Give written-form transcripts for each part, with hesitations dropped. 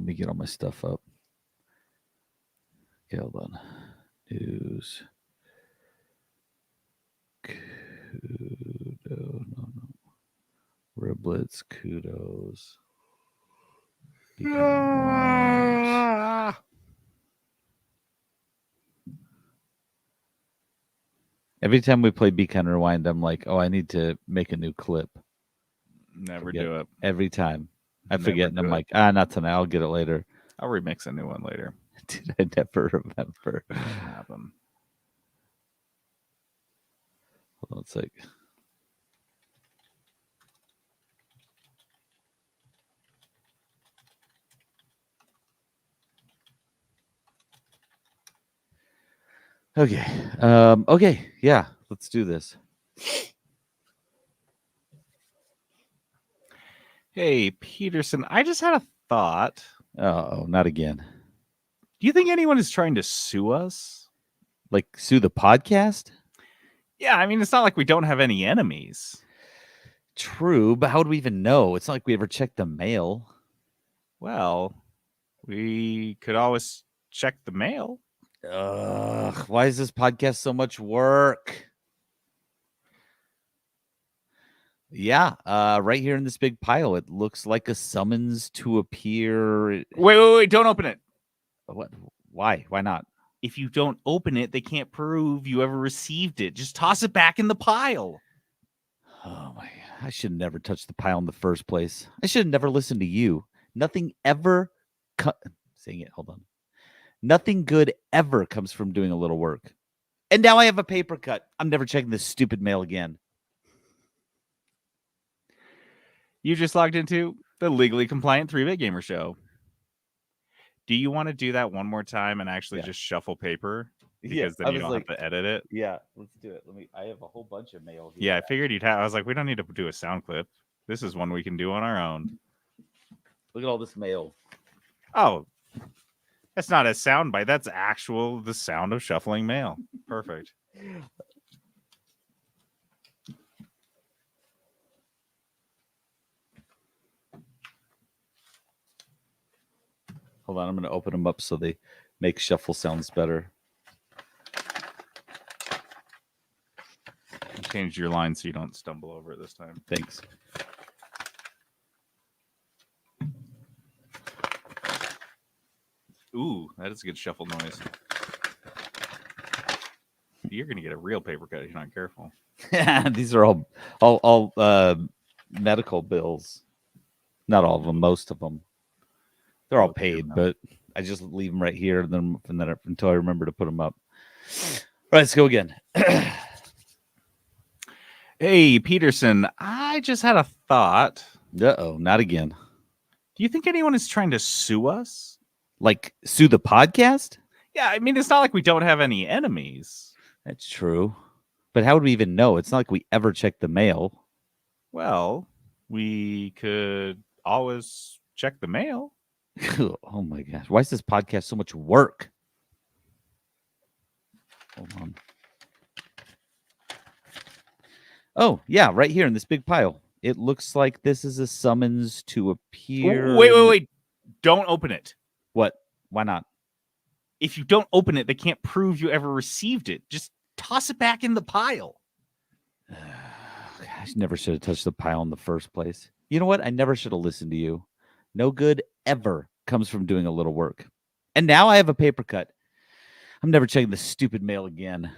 me get all my stuff up. Okay, hold on. News. Kudo. No. Riblets. Kudos. Every time we play Be Kind Rewind, I'm like, oh, I need to make a new clip. Never do it. Every time. I Never forget, and do I'm it. like, not tonight. I'll get it later. I'll remix a new one later. Dude, I never remember. Happen. Hold on a sec. Okay. Okay. Yeah. Let's do this. Hey, Peterson, I just had a thought. Oh, not again. Do you think anyone is trying to sue us? Like sue the podcast? Yeah, I mean, it's not like we don't have any enemies. True, but how would we even know? It's not like we ever checked the mail. Well, we could always check the mail. Ugh, why is this podcast so much work? Yeah, right here in this big pile, it looks like a summons to appear. Wait, don't open it. What? Why? Why not? If you don't open it, they can't prove you ever received it. Just toss it back in the pile. Oh my, I should have never touched the pile in the first place. I should have never listened to you. Nothing ever saying it, hold on. Nothing good ever comes from doing a little work. And now I have a paper cut. I'm never checking this stupid mail again. You just logged into the Legally Compliant 3-Bit Gamer Show. Do you want to do that one more time and actually just shuffle paper? Because then you don't have to edit it. Yeah, let's do it. I have a whole bunch of mail here. Yeah, I figured you'd have. I was like, we don't need to do a sound clip. This is one we can do on our own. Look at all this mail. Oh, that's not a sound bite. That's the sound of shuffling mail. Perfect. Hold on, I'm going to open them up so they make shuffle sounds better. Change your line so you don't stumble over it this time. Thanks. Ooh, that is a good shuffle noise. You're going to get a real paper cut if you're not careful. These are all medical bills. Not all of them, most of them. They're all paid, but I just leave them right here until I remember to put them up. All right, let's go again. Hey, Peterson, I just had a thought. Uh-oh, not again. Do you think anyone is trying to sue us? Like sue the podcast? Yeah, I mean, it's not like we don't have any enemies. That's true. But how would we even know? It's not like we ever check the mail. Well, we could always check the mail. Oh my gosh. Why is this podcast so much work? Hold on. Oh, yeah, right here in this big pile. It looks like this is a summons to appear. Wait. Don't open it. What? Why not? If you don't open it, they can't prove you ever received it. Just toss it back in the pile. I never should have touched the pile in the first place. You know what? I never should have listened to you. No good ever comes from doing a little work. And now I have a paper cut. I'm never checking the stupid mail again.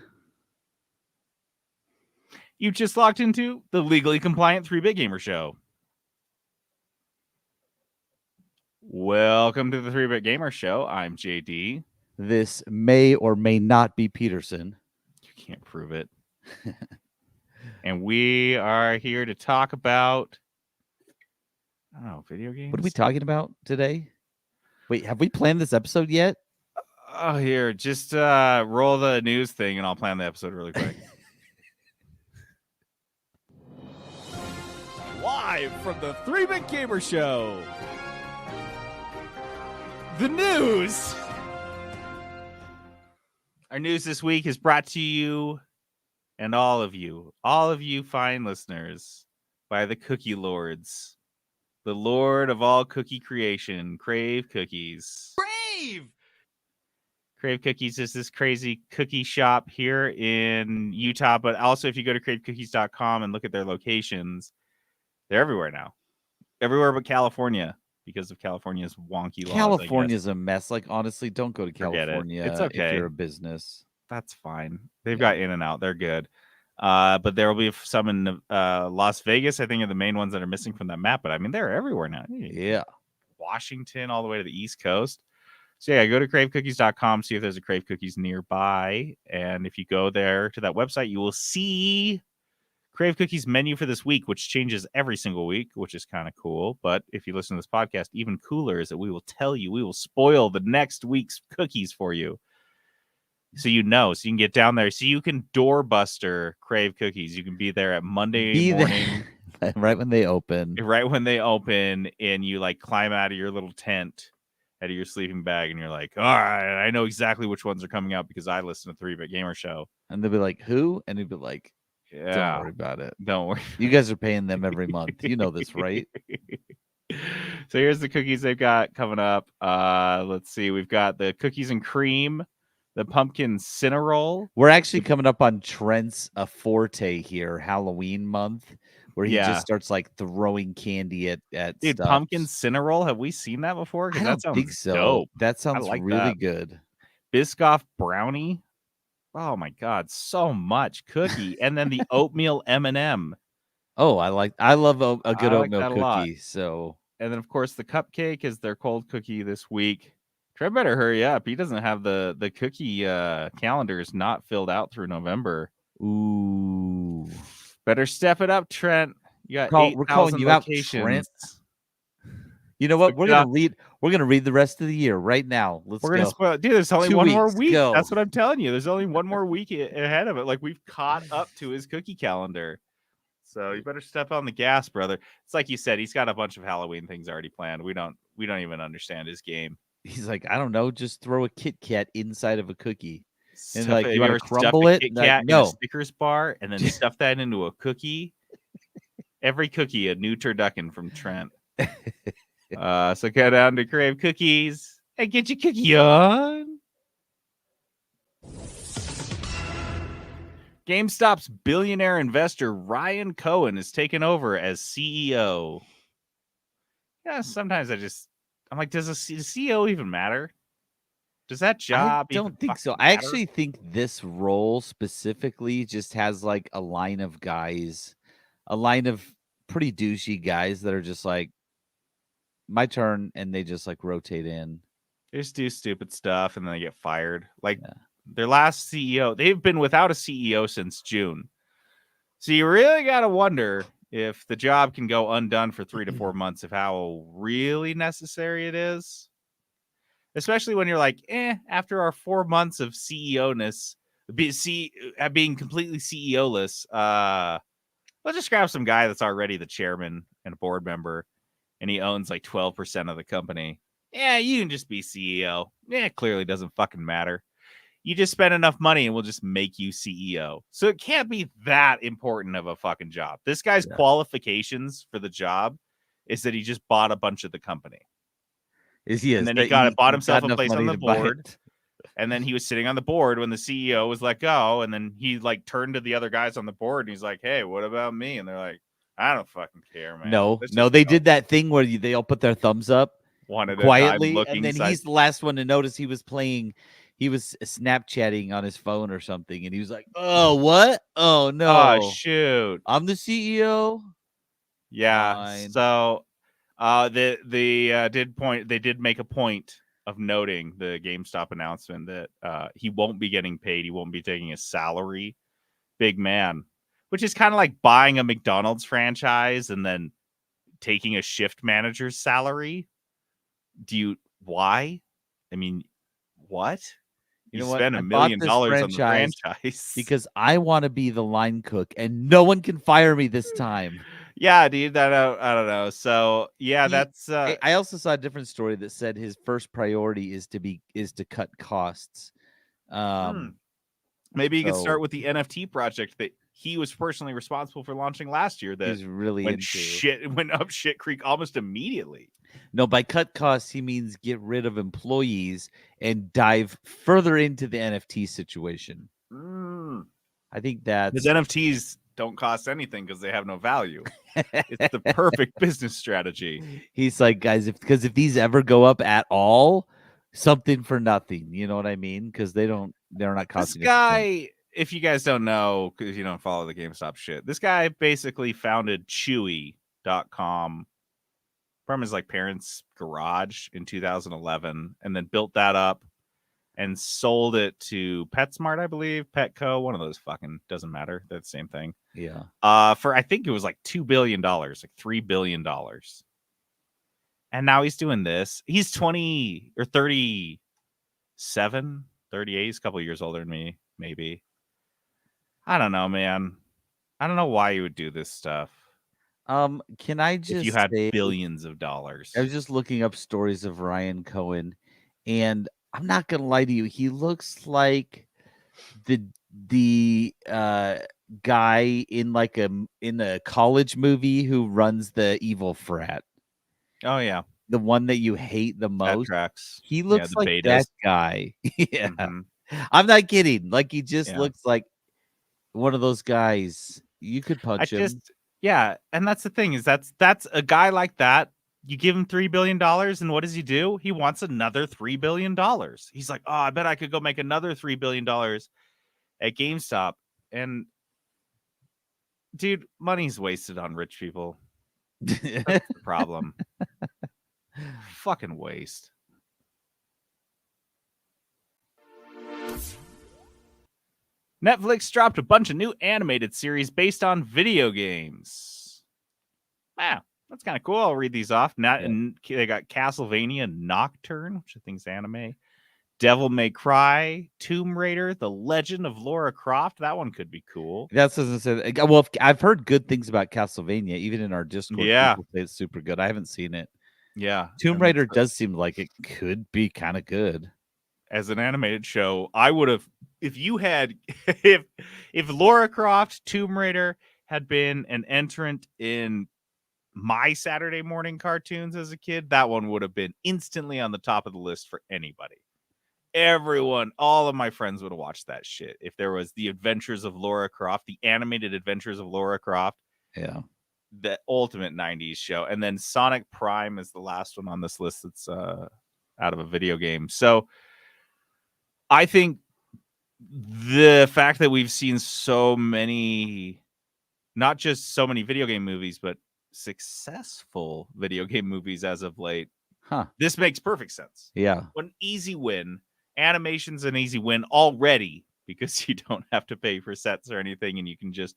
You just logged into the Legally Compliant 3-Bit Gamer Show. Welcome to the 3-Bit Gamer Show. I'm JD. This may or may not be Peterson. You can't prove it. And we are here to talk about, I don't know, video games? What are we talking about today? Wait, have we planned this episode yet? Oh, here, just roll the news thing and I'll plan the episode really quick. Live from the 3-Bit Gamer Show. The news. Our news this week is brought to you and all of you fine listeners, by the Cookie Lords. the Lord of all cookie creation, Crave Cookies. Crave Cookies is this crazy cookie shop here in Utah, but also if you go to cravecookies.com and look at their locations, they're everywhere now. Everywhere but California because of California's wonky laws. California's a mess. Like, honestly, don't go to Forget California it's okay. if you're a business. That's fine. They've got In-N-Out. They're good. But there will be some in Las Vegas, I think, are the main ones that are missing from that map. But I mean, they're everywhere now. Yeah. Washington all the way to the East Coast. So yeah, go to cravecookies.com, see if there's a Crave Cookies nearby. And if you go there to that website, you will see Crave Cookies menu for this week, which changes every single week, which is kind of cool. But if you listen to this podcast, even cooler is that we will tell you, we will spoil the next week's cookies for you. So you know, so you can get down there. So you can doorbuster Crave Cookies. You can be there at Monday morning. Right when they open. Right when they open, and you like climb out of your little tent, out of your sleeping bag, and you're like, all right, I know exactly which ones are coming out because I listen to 3-Bit Gamer Show. And they'll be like, who? And he'd be like, yeah, don't worry about it. Don't worry. You guys are paying them every month. You know this, right? So here's the cookies they've got coming up. Let's see. We've got the cookies and cream, the pumpkin Cinnarol. We're actually coming up on Trent's forte here, Halloween month, where he just starts like throwing candy at dude, stuff. Pumpkin Cinnarol. Have we seen that before? I don't think so. Dope. That sounds like really that. good. Biscoff brownie. Oh my god, so much cookie, and then the oatmeal M&M. Oh, I love a good oatmeal cookie. So, and then of course the cupcake is their cold cookie this week. Trent better hurry up. He doesn't have the cookie calendar is not filled out through November. Ooh, better step it up, Trent. You got we're calling you locations. Out, Trent. You know what? We're gonna read the rest of the year right now. We're gonna spoil. Dude, there's only one more week. Go. That's what I'm telling you. There's only one more week ahead of it. Like we've caught up to his cookie calendar. So you better step on the gas, brother. It's like you said, he's got a bunch of Halloween things already planned. We don't even understand his game. He's like, I don't know, just throw a Kit Kat inside of a cookie. And like, you want to crumble it? Kit Kat in a Snickers bar and then stuff that into a cookie. Every cookie, a new turducken from Trent. So go down to Crave Cookies and get your cookie on. GameStop's billionaire investor Ryan Cohen is taken over as CEO. Yeah, sometimes I'm like, does a CEO even matter? Does that job? I don't think so. Matter? I actually think this role specifically just has like a line of guys, a line of pretty douchey guys that are just like, my turn, and they just like rotate in. They just do stupid stuff and then they get fired. Like their last CEO, they've been without a CEO since June. So you really got to wonder if the job can go undone for 3 to 4 months, if how really necessary it is. Especially when you're like, after our 4 months of CEO-ness, being completely CEO-less, let's just grab some guy that's already the chairman and a board member, and he owns like 12% of the company. Yeah, you can just be CEO. Yeah, it clearly doesn't fucking matter. You just spend enough money and we'll just make you CEO. So it can't be that important of a fucking job. This guy's qualifications for the job is that he just bought a bunch of the company. And then he bought himself a place on the board. And then he was sitting on the board when the CEO was let go. And then he like turned to the other guys on the board and he's like, hey, what about me? And they're like, I don't fucking care, man. No, they did that thing where they all put their thumbs up quietly, and then he's the last one to notice he was Snapchatting on his phone or something, and he was like, oh, what? Oh, no. Oh, shoot. I'm the CEO? Yeah. Fine. So they did make a point of noting the GameStop announcement that he won't be getting paid. He won't be taking a salary. Big man. Which is kind of like buying a McDonald's franchise and then taking a shift manager's salary. Why? I mean, what? You spend $1 million on the franchise because I want to be the line cook and no one can fire me this time. Yeah, dude. I don't know. So yeah, that's. I also saw a different story that said his first priority is to cut costs. Maybe he could start with the NFT project that he was personally responsible for launching last year that He's really went into. went up shit creek almost immediately. No, by cut costs, he means get rid of employees and dive further into the NFT situation. I think Because that's NFTs don't cost anything because they have no value. It's the perfect business strategy. He's like, guys, if these ever go up at all, something for nothing. You know what I mean? Because they're not This costing us a thing. guy, if you guys don't know, because you don't follow the GameStop shit, this guy basically founded Chewy.com from his like parents' garage in 2011, and then built that up and sold it to PetSmart, I believe, Petco, one of those fucking doesn't matter. They're the same thing. Yeah. For I think it was like $2 billion, like $3 billion. And now he's doing this. He's 20 or 37, 38. He's a couple years older than me, maybe. I don't know, man. I don't know why you would do this stuff Can I if you just had say billions of dollars. I was just looking up stories of Ryan Cohen, and I'm not gonna lie to you, he looks like the guy in like in a college movie who runs the evil frat. Oh, yeah. The one that you hate the That most. tracks. He Yeah, looks the like betas. that guy. Yeah. Mhm. I'm not kidding. Like, he just Yeah. looks like one of those guys. You could I punch him. just, yeah. And that's the thing is that's a guy like that. You give him $3 billion, and what does he do? He wants another $3 billion. He's like, oh, I bet I could go make another $3 billion at GameStop. And dude, money's wasted on rich people. That's the problem. Fucking waste. Netflix dropped a bunch of new animated series based on video games. Wow, that's kind of cool. I'll read these off. They got Castlevania Nocturne, which I think is anime. Devil May Cry, Tomb Raider, The Legend of Lara Croft. That one could be cool. That's what I said. Well, I've heard good things about Castlevania, even in our Discord. Yeah. People say it's super good. I haven't seen it. Yeah. Tomb Raider does seem like it could be kind of good. As an animated show, I would have, if you had, if Lara Croft, Tomb Raider had been an entrant in my Saturday morning cartoons as a kid, that one would have been instantly on the top of the list for anybody. Everyone, all of my friends would have watched that shit. If there was The Adventures of Lara Croft, the animated Adventures of Lara Croft. Yeah. The ultimate 90s show. And then Sonic Prime is the last one on this list that's out of a video game. So I think the fact that we've seen so many, not just so many video game movies, but successful video game movies as of late, this makes perfect sense. Yeah. An easy win. Animation's an easy win already because you don't have to pay for sets or anything, and you can just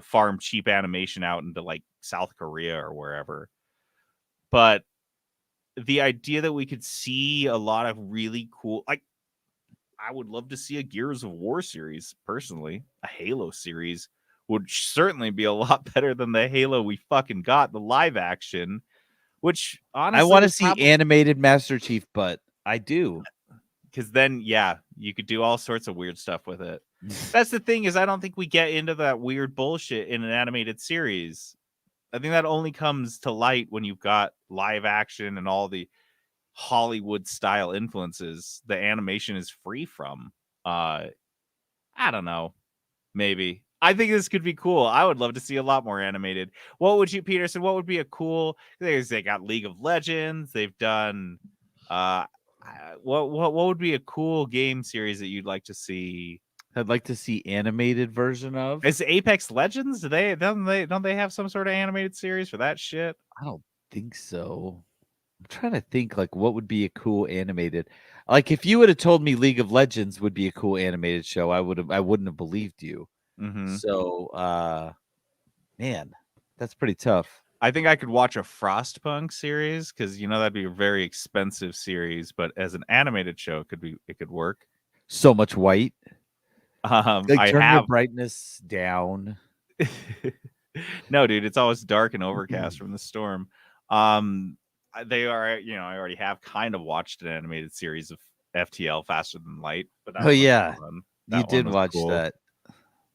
farm cheap animation out into like South Korea or wherever. But the idea that we could see a lot of really cool, like, I would love to see a Gears of War series, personally. A Halo series would certainly be a lot better than the Halo we fucking got, the live action, which honestly, I want to see animated Master Chief, but I do. Because then, yeah, you could do all sorts of weird stuff with it. That's the thing, is I don't think we get into that weird bullshit in an animated series. I think that only comes to light when you've got live action and all the Hollywood style influences the animation is free from. I don't know. Maybe. I think this could be cool. I would love to see a lot more animated. What would you, Peterson, what would be a cool, they got League of Legends, they've done what would be a cool game series that you'd like to see? I'd like to see animated version of. Is Apex Legends? Don't they have some sort of animated series for that shit? I don't think so. I'm trying to think like what would be a cool animated. Like if you would have told me League of Legends would be a cool animated show, I wouldn't have believed you. Mm-hmm. So man, that's pretty tough. I think I could watch a Frostpunk series because that'd be a very expensive series, but as an animated show, it could work. So much white. Turn your brightness down. No, dude, it's always dark and overcast from the storm. They are, I already have kind of watched an animated series of FTL Faster Than Light, but yeah, you did watch that.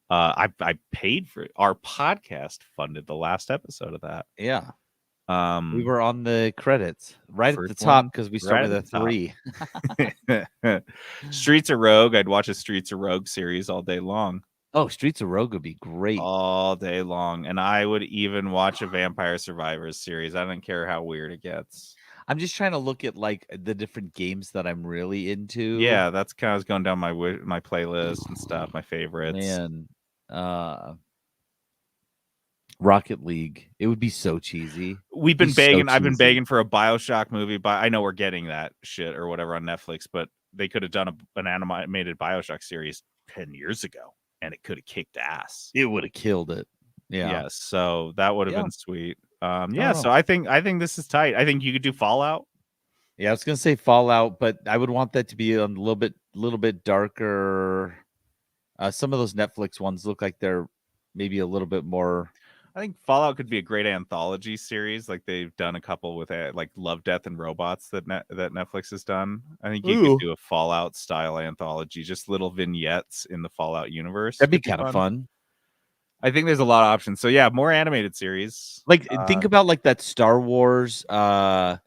I paid for it. Our podcast funded the last episode of that. Yeah. We were on the credits right at the First top one, because we right start at with a the top. 3. Streets of Rogue. I'd watch a Streets of Rogue series all day long. Oh, Streets of Rogue would be great. All day long. And I would even watch a Vampire Survivors series. I don't care how weird it gets. I'm just trying to look at like the different games that I'm really into. Yeah, that's kind of going down my playlist and stuff, my favorites. Man, Rocket League. It would be so cheesy. We've been He's so begging. I've been cheesy. begging for a BioShock movie, but I know we're getting that shit or whatever on Netflix. But they could have done an animated BioShock series 10 years ago, and it could have kicked ass. It would have killed it. Yeah. Yes, so that would have Yeah. been sweet. Oh. So I think this is tight. I think you could do Fallout. Yeah, I was gonna say Fallout, but I would want that to be a little bit darker. Some of those Netflix ones look like they're maybe a little bit more. I think Fallout could be a great anthology series, like they've done a couple with like Love, Death, and Robots that Netflix has done. I think you could do a Fallout style anthology, just little vignettes in the Fallout universe. That'd be kind of fun. I think there's a lot of options. So yeah, more animated series. Like think about like that Star Wars, the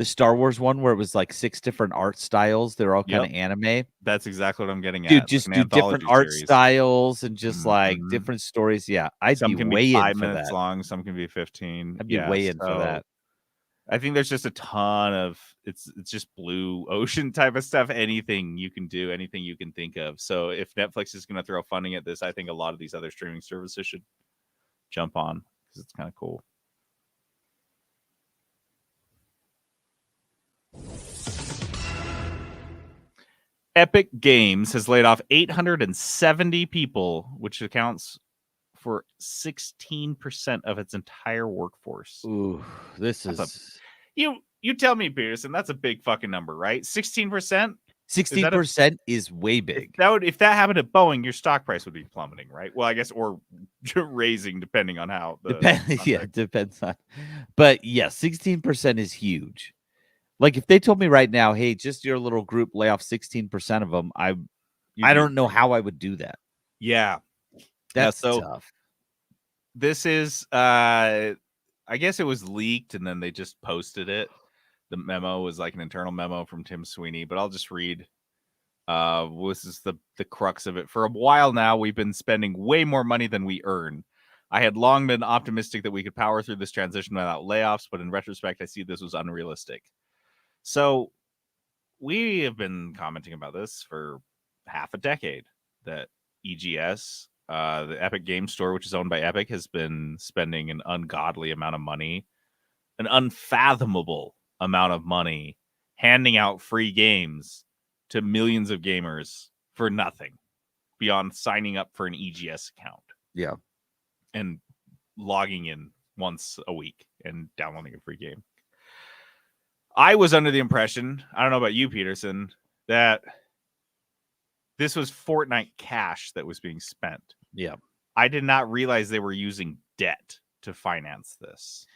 Star Wars one where it was like 6 different art styles. They're all kind of anime. That's exactly what I'm getting Dude, at. just like do different art styles and just like Mhm. different stories. Yeah, I'd Some be can way be in 5 for minutes that. long. Some can be 15. I'd be way in for that. I think there's just a ton of it's just blue ocean type of stuff. Anything you can do, anything you can think of. So if Netflix is going to throw funding at this, I think a lot of these other streaming services should jump on because it's kind of cool. Epic Games has laid off 870 people, which accounts for 16% of its entire workforce. Ooh, this is you tell me, Peterson, that's a big fucking number, right? 16%? 16% is way big. If that happened at Boeing, your stock price would be plummeting, right? Well, I guess, or raising depending on how depends on. But yeah, 16% is huge. Like if they told me right now, hey, just your little group lay off 16% of them, I don't know how I would do that. Yeah. That's tough. This is I guess it was leaked and then they just posted it. The memo was like an internal memo from Tim Sweeney, but I'll just read. This is the crux of it. For a while now, we've been spending way more money than we earn. I had long been optimistic that we could power through this transition without layoffs, but in retrospect, I see this was unrealistic. So we have been commenting about this for half a decade, that EGS, the Epic Games Store, which is owned by Epic, has been spending an ungodly amount of money, an unfathomable amount of money, handing out free games to millions of gamers for nothing beyond signing up for an EGS account. Yeah. And logging in once a week and downloading a free game. I was under the impression, I don't know about you, Peterson, that this was Fortnite cash that was being spent. Yeah. I did not realize they were using debt to finance this.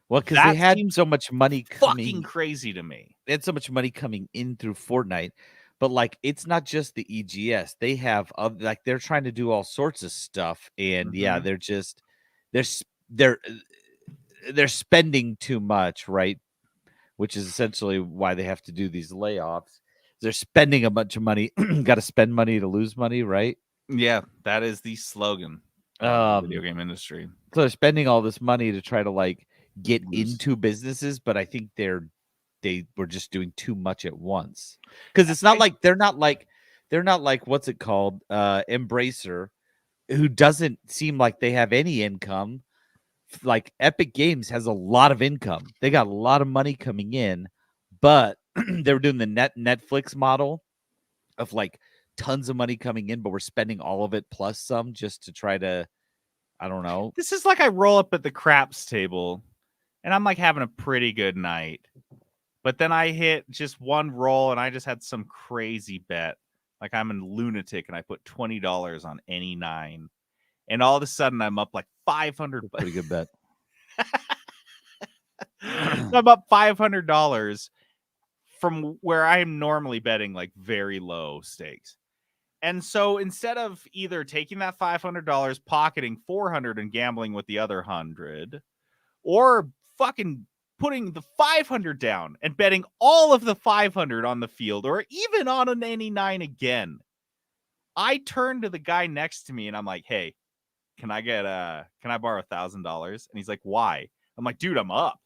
Well, because they had so much money coming. Fucking crazy to me. They had so much money coming in through Fortnite, but like it's not just the EGS. They have like they're trying to do all sorts of stuff, and yeah, they're just they're spending too much, right? Which is essentially why they have to do these layoffs. They're spending a bunch of money. Got to spend money to lose money, right? Yeah, that is the slogan of the video game industry. So they're spending all this money to try to like get into businesses, but I think they were just doing too much at once. Because it's not like they're not like what's it called? Embracer, who doesn't seem like they have any income. Like Epic Games has a lot of income. They got a lot of money coming in, but they were doing the Netflix model of like tons of money coming in, but we're spending all of it plus some just to try to, I don't know. This is like I roll up at the craps table and I'm like having a pretty good night. But then I hit just one roll and I just had some crazy bet. Like I'm a lunatic and I put $20 on any 9. And all of a sudden I'm up like $500. Pretty good bet. I'm up $500 from where I'm normally betting like very low stakes. And so instead of either taking that $500, pocketing $400 and gambling with the other 100, or fucking putting the 500 down and betting all of the 500 on the field, or even on an 89 again, I turned to the guy next to me and I'm like, hey, can I borrow $1,000? And he's like, why? I'm like, dude, I'm up.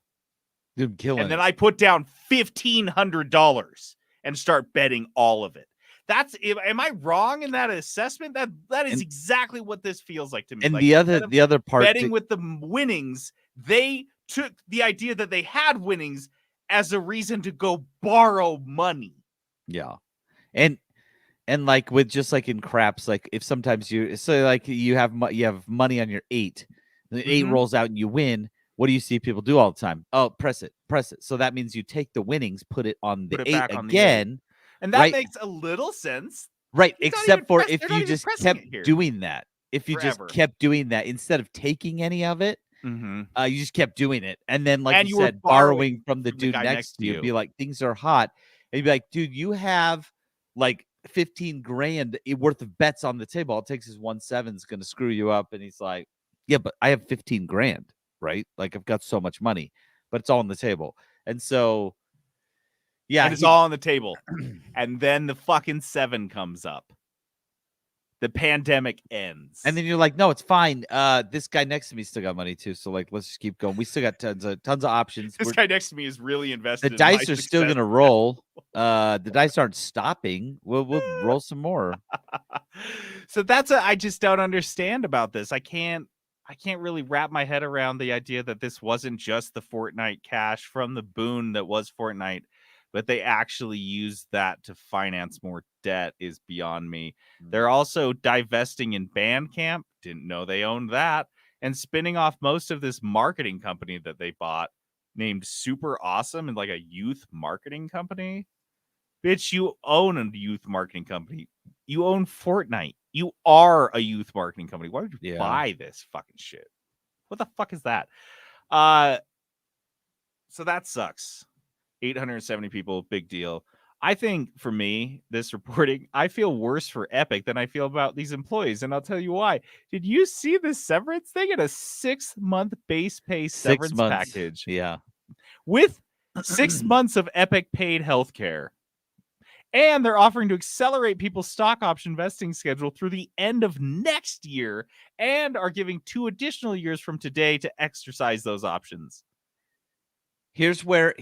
Dude, killing And then it. I put down $1,500 and start betting all of it. Am I wrong in that assessment? That is exactly what this feels like to me. And like, the other part, betting with the winnings, they took the idea that they had winnings as a reason to go borrow money. yeah, and like with just like in craps, like if sometimes you have money on your 8, and the 8 rolls out and you win. What do you see people do all the time? Oh, press it. So that means you take the winnings, put it on the 8 again. And that right? makes a little sense. Right. Except for if they're you not even just pressing kept it here. doing that. If you Forever. just kept doing that instead of taking any of it, you just kept doing it. And then, like And you you were said, borrowing from the the dude guy next to you, be like, things are hot. And you'd be like, dude, you have like 15 grand worth of bets on the table. All it takes is 1-7 is going to screw you up. And he's like, yeah, but I have 15 grand, right? Like I've got so much money, but it's all on the table. And so, yeah, and it's all on the table. And then the fucking 7 comes up. The pandemic ends. And then you're like, no, it's fine. This guy next to me still got money too. So like, let's just keep going. We still got tons of options. This guy next to me is really invested. The dice are still gonna roll. The dice aren't stopping. We'll roll some more. So I just don't understand about this. I can't really wrap my head around the idea that this wasn't just the Fortnite cash from the boon that was Fortnite, but they actually used that to finance more debt is beyond me. They're also divesting in Bandcamp. Didn't know they owned that. And spinning off most of this marketing company that they bought named Super Awesome and like a youth marketing company. Bitch, you own a youth marketing company. You own Fortnite. You are a youth marketing company. Why would you buy this fucking shit? What the fuck is that? So that sucks. 870 people, big deal. I think for me, this reporting, I feel worse for Epic than I feel about these employees. And I'll tell you why. Did you see the severance? They get a 6-month base pay severance package. Yeah. With 6 months of Epic paid healthcare. And they're offering to accelerate people's stock option vesting schedule through the end of next year and are giving 2 additional years from today to exercise those options. Here's where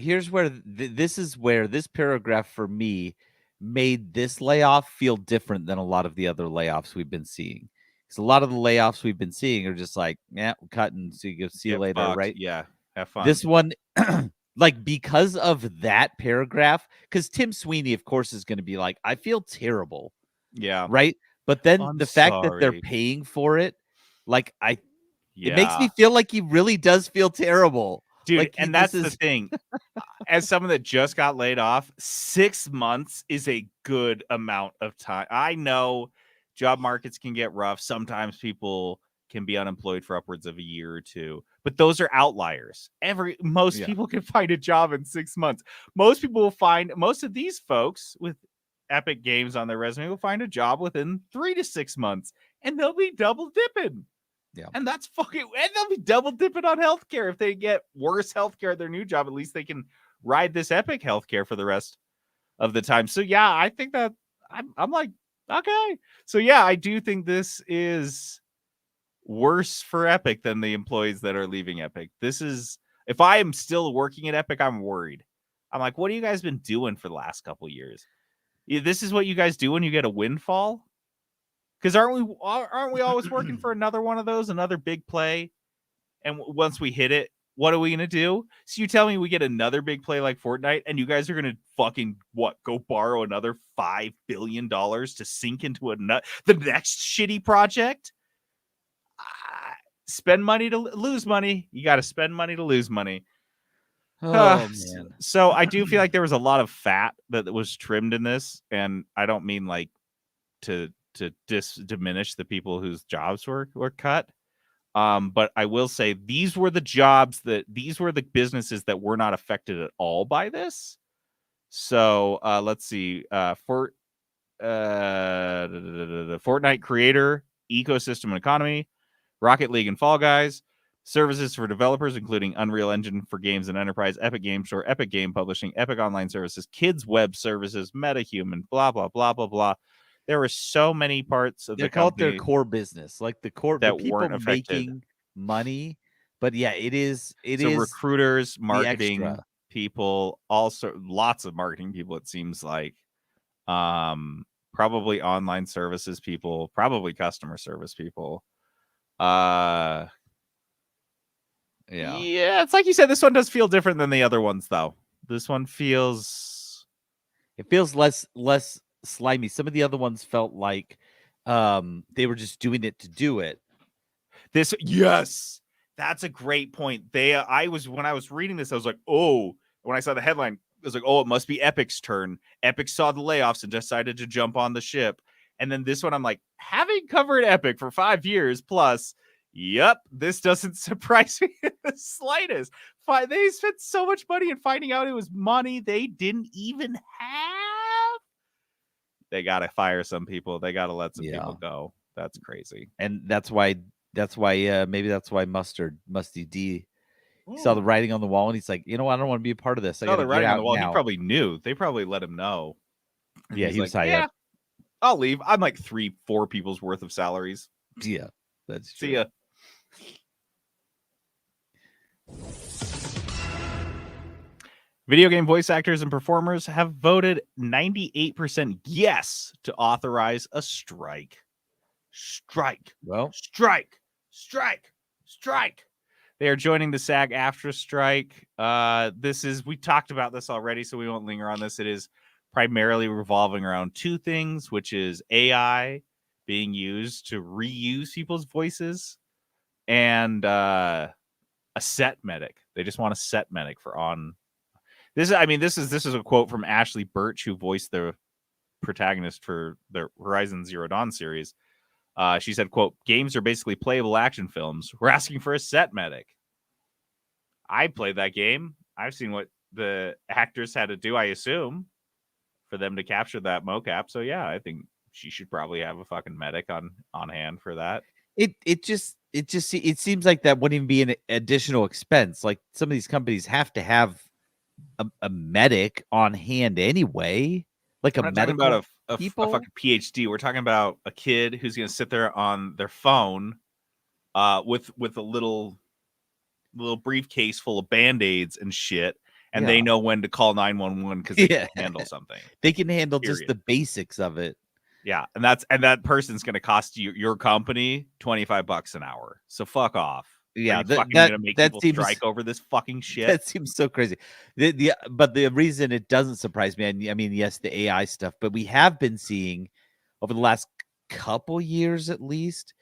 this is where this paragraph for me made this layoff feel different than a lot of the other layoffs we've been seeing. Because a lot of the layoffs we've been seeing are just like, yeah, we're cutting, so you see you later, right? Yeah, have fun. This one, like because of that paragraph, because Tim Sweeney, of course, is going to be like, I feel terrible. Yeah. Right. But then I'm the fact that they're sorry. paying for it, like it Yeah. makes me feel like he really does feel terrible. Dude, Like, and that's the thing. As someone that just got laid off, 6 months is a good amount of time. I know job markets can get rough. Sometimes people can be unemployed for upwards of a year or two, but those are outliers. Most people can find a job in 6 months. Most of these folks with Epic Games on their resume will find a job within 3 to 6 months, and they'll be double dipping. Yeah. And that's and they'll be double dipping on healthcare. If they get worse healthcare at their new job, at least they can ride this Epic healthcare for the rest of the time. So yeah, I think that I'm like, okay. So yeah, I do think this is worse for Epic than the employees that are leaving Epic. If I am still working at Epic, I'm worried. I'm like, what have you guys been doing for the last couple years? This is what you guys do when you get a windfall? Because aren't we always working for another one of those, another big play? And once we hit it, what are we going to do? So you tell me we get another big play like Fortnite and you guys are going to fucking go borrow another $5 billion to sink into the next shitty project? Spend money to lose money. You got to spend money to lose money. Oh, man. So I do feel like there was a lot of fat that was trimmed in this. And I don't mean like to diminish the people whose jobs were cut. But I will say these were the businesses that were not affected at all by this. So let's see. the Fortnite creator, ecosystem and economy, Rocket League and Fall Guys, services for developers, including Unreal Engine for games and enterprise, Epic Game Store, Epic Game Publishing, Epic Online Services, Kids Web Services, MetaHuman, blah, blah, blah, blah, blah. There were so many parts of They the call it their company core business, like the that people weren't affected. making money. But yeah, it is Recruiters, the marketing extra. people, also lots of marketing people, it seems like. Probably online services people, probably customer service people. Yeah, it's like you said, this one does feel different than the other ones, though. This one feels less slimy. Some of the other ones felt like they were just doing it to do it. Yes, that's a great point. When I was reading this, I was like, oh, when I saw the headline, I was like, oh, it must be Epic's turn. Epic saw the layoffs and decided to jump on the ship. And then this one, I'm like, having covered Epic for 5 years plus, yep, this doesn't surprise me in the slightest. They spent so much money in finding out it was money they didn't even have. They got to fire some people. They got to let some people go. That's crazy. And that's why maybe that's why Musty D saw the writing on the wall and he's like, you know what, I don't want to be a part of this. I got the writing on the wall. Now. He probably knew. They probably let him know. And yeah, he was like, yeah, I'll leave. I'm like 3-4 people's worth of salaries. Yeah, that's true. See ya. Video game voice actors and performers have voted 98% yes to authorize a strike. Strike. Well, strike. They are joining the SAG-AFTRA strike. We talked about this already, so we won't linger on this. It is primarily revolving around two things, which is AI being used to reuse people's voices and a set medic. They just want a set medic for on. This is a quote from Ashley Birch, who voiced the protagonist for the Horizon Zero Dawn series. She said, quote, games are basically playable action films. We're asking for a set medic. I played that game. I've seen what the actors had to do, I assume, for them to capture that mocap. So yeah, I think she should probably have a fucking medic on hand for that. It seems like that wouldn't even be an additional expense. Like some of these companies have to have a medic on hand anyway. Like we're not talking about a fucking PhD. We're talking about a kid who's going to sit there on their phone with a little briefcase full of Band-Aids and shit, and they know when to call 911 because they can handle something. They can handle just the basics of it. Yeah, and that person's going to cost your company $25 an hour. So fuck off. Yeah, that seems strike over this fucking shit. That seems so crazy. But the reason it doesn't surprise me, I mean, yes, the AI stuff, but we have been seeing over the last couple years at least,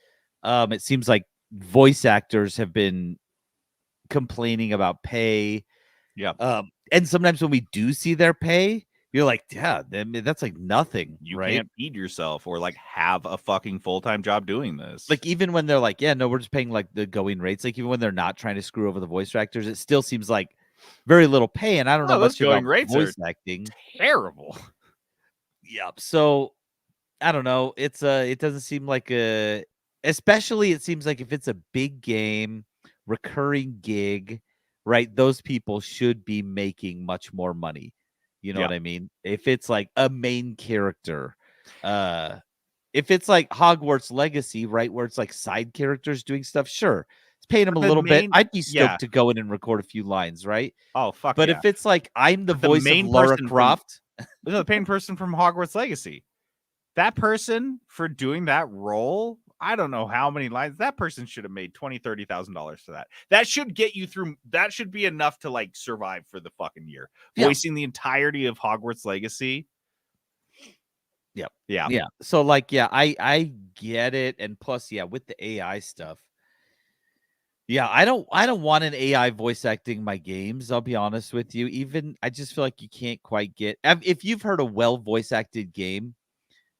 it seems like voice actors have been complaining about pay. Yeah. And sometimes when we do see their pay, you're like, yeah, that's like nothing. You right? Can't feed yourself or like have a fucking full-time job doing this. Like even when they're like, yeah, no, we're just paying like the going rates. Like even when they're not trying to screw over the voice actors, it still seems like very little pay. And I don't know much about voice acting. Terrible. Yep. So I don't know. It doesn't seem like especially it seems like if it's a big game, recurring gig, right? Those people should be making much more money. You know what I mean? If it's like a main character, if it's like Hogwarts Legacy, right, where it's like side characters doing stuff, sure, it's paying them a little bit. I'd be stoked to go in and record a few lines, right? Oh fuck! But if it's like I'm the voice of Lara Croft, the main person from Hogwarts Legacy, that person for doing that role, I don't know how many lines that person should have made $20,000-$30,000 for that. That should get you through. That should be enough to like survive for the fucking year. Voicing the entirety of Hogwarts Legacy. Yep. Yeah. Yeah. So like, yeah, I get it. And plus, yeah, with the AI stuff. Yeah, I don't want an AI voice acting my games. I'll be honest with you. Even I just feel like you can't quite get if you've heard a well voice acted game,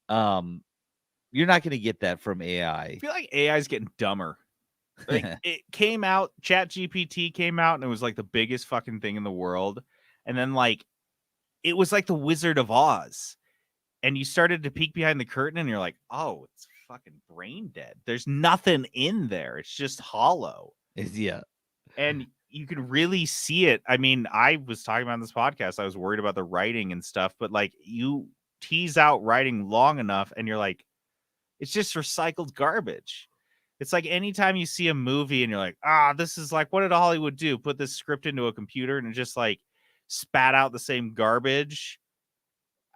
you're not going to get that from AI. I feel like AI is getting dumber. Like it came out, ChatGPT came out, and it was like the biggest fucking thing in the world. And then like it was like the Wizard of Oz. and you started to peek behind the curtain and you're like, oh, it's fucking brain dead. There's nothing in there. It's just hollow. Yeah. And you can really see it. I mean, I was talking about in this podcast, I was worried about the writing and stuff, but like you tease out writing long enough and you're like, it's just recycled garbage. It's like anytime you see a movie and you're like, this is like, what did Hollywood do? Put this script into a computer and it just like spat out the same garbage.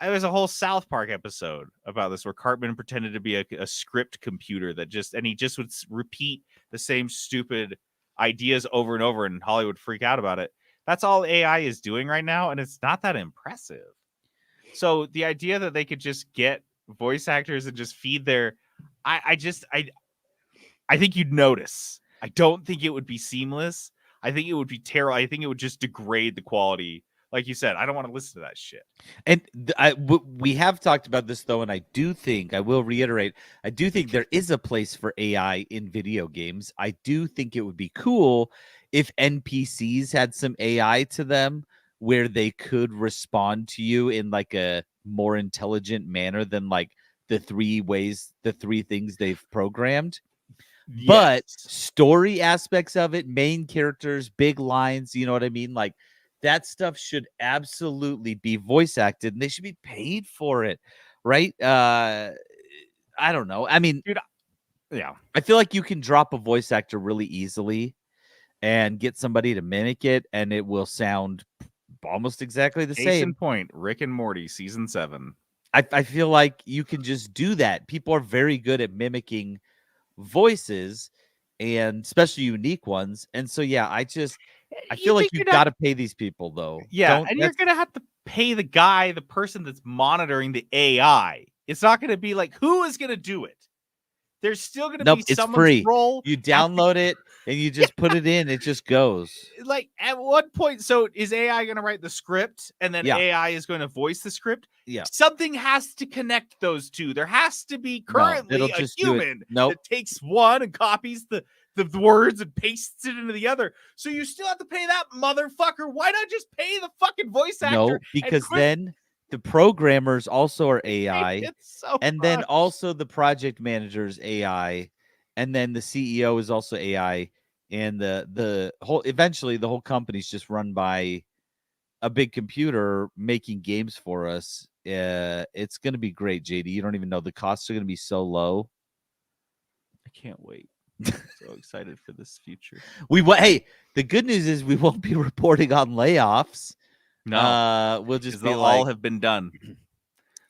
There was a whole South Park episode about this where Cartman pretended to be a script computer that he just would repeat the same stupid ideas over and over, and Hollywood freak out about it. That's all AI is doing right now, and it's not that impressive. So the idea that they could just get voice actors and just feed their, I think you'd notice. I don't think it would be seamless. I think it would be terrible. I think it would just degrade the quality. Like you said, I don't want to listen to that shit. And we have talked about this, though, and I will reiterate, I do think there is a place for AI in video games. I do think it would be cool if NPCs had some AI to them where they could respond to you in like a more intelligent manner than like the three things they've programmed. Yes. But story aspects of it, main characters, big lines, you know what I mean? Like, that stuff should absolutely be voice acted, and they should be paid for it, right? I don't know. I mean, dude, yeah, I feel like you can drop a voice actor really easily and get somebody to mimic it, and it will sound almost exactly the Case same. in point, Rick and Morty season 7. I feel like you can just do that. People are very good at mimicking voices, and especially unique ones. And so, yeah, I feel like you've got to pay these people, though. Yeah, and you're gonna have to pay the person that's monitoring the AI. It's not gonna be like, who is gonna do it? There's still gonna be someone's free. role. You download it and you just put it in. It just goes. Like, at what point? So is AI gonna write the script and then AI is going to voice the script? Yeah. Something has to connect those two. There has to be currently a human that takes one and copies the words and pastes it into the other. So you still have to pay that motherfucker. Why not just pay the fucking voice actor? No, because then the programmers also are AI. And then also the project managers AI. And then the CEO is also AI. And eventually the whole company's just run by a big computer making games for us. It's going to be great, JD. You don't even know, the costs are going to be so low. I can't wait. I'm so excited for this future. Hey, the good news is we won't be reporting on layoffs. No, we'll just be all have been done.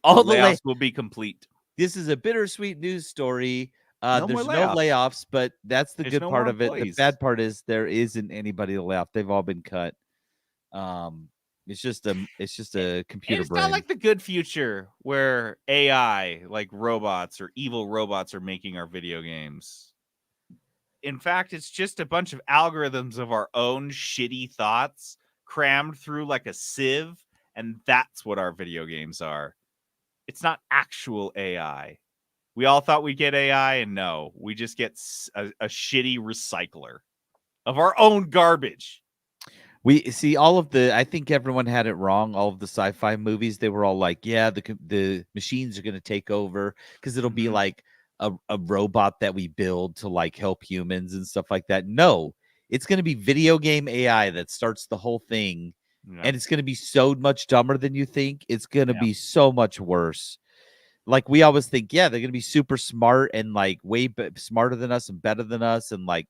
All the layoffs will be complete. This is a bittersweet news story. No there's no layoffs, but that's the good part of it. Employees. The bad part is there isn't anybody to lay off. They've all been cut. It's just a computer brain. It's not like the good future where AI, like robots or evil robots, are making our video games. In fact, it's just a bunch of algorithms of our own shitty thoughts crammed through like a sieve, and that's what our video games are. It's not actual AI. We all thought we'd get AI, and no, we just get a shitty recycler of our own garbage. We see I think everyone had it wrong. All of the sci-fi movies, they were all like, yeah, the machines are going to take over because it'll be like a robot that we build to like help humans and stuff like that. No, it's going to be video game AI that starts the whole thing. Yeah. And it's going to be so much dumber than you think. It's going to be so much worse. Like, we always think, yeah, they're going to be super smart and like way smarter than us and better than us. And like,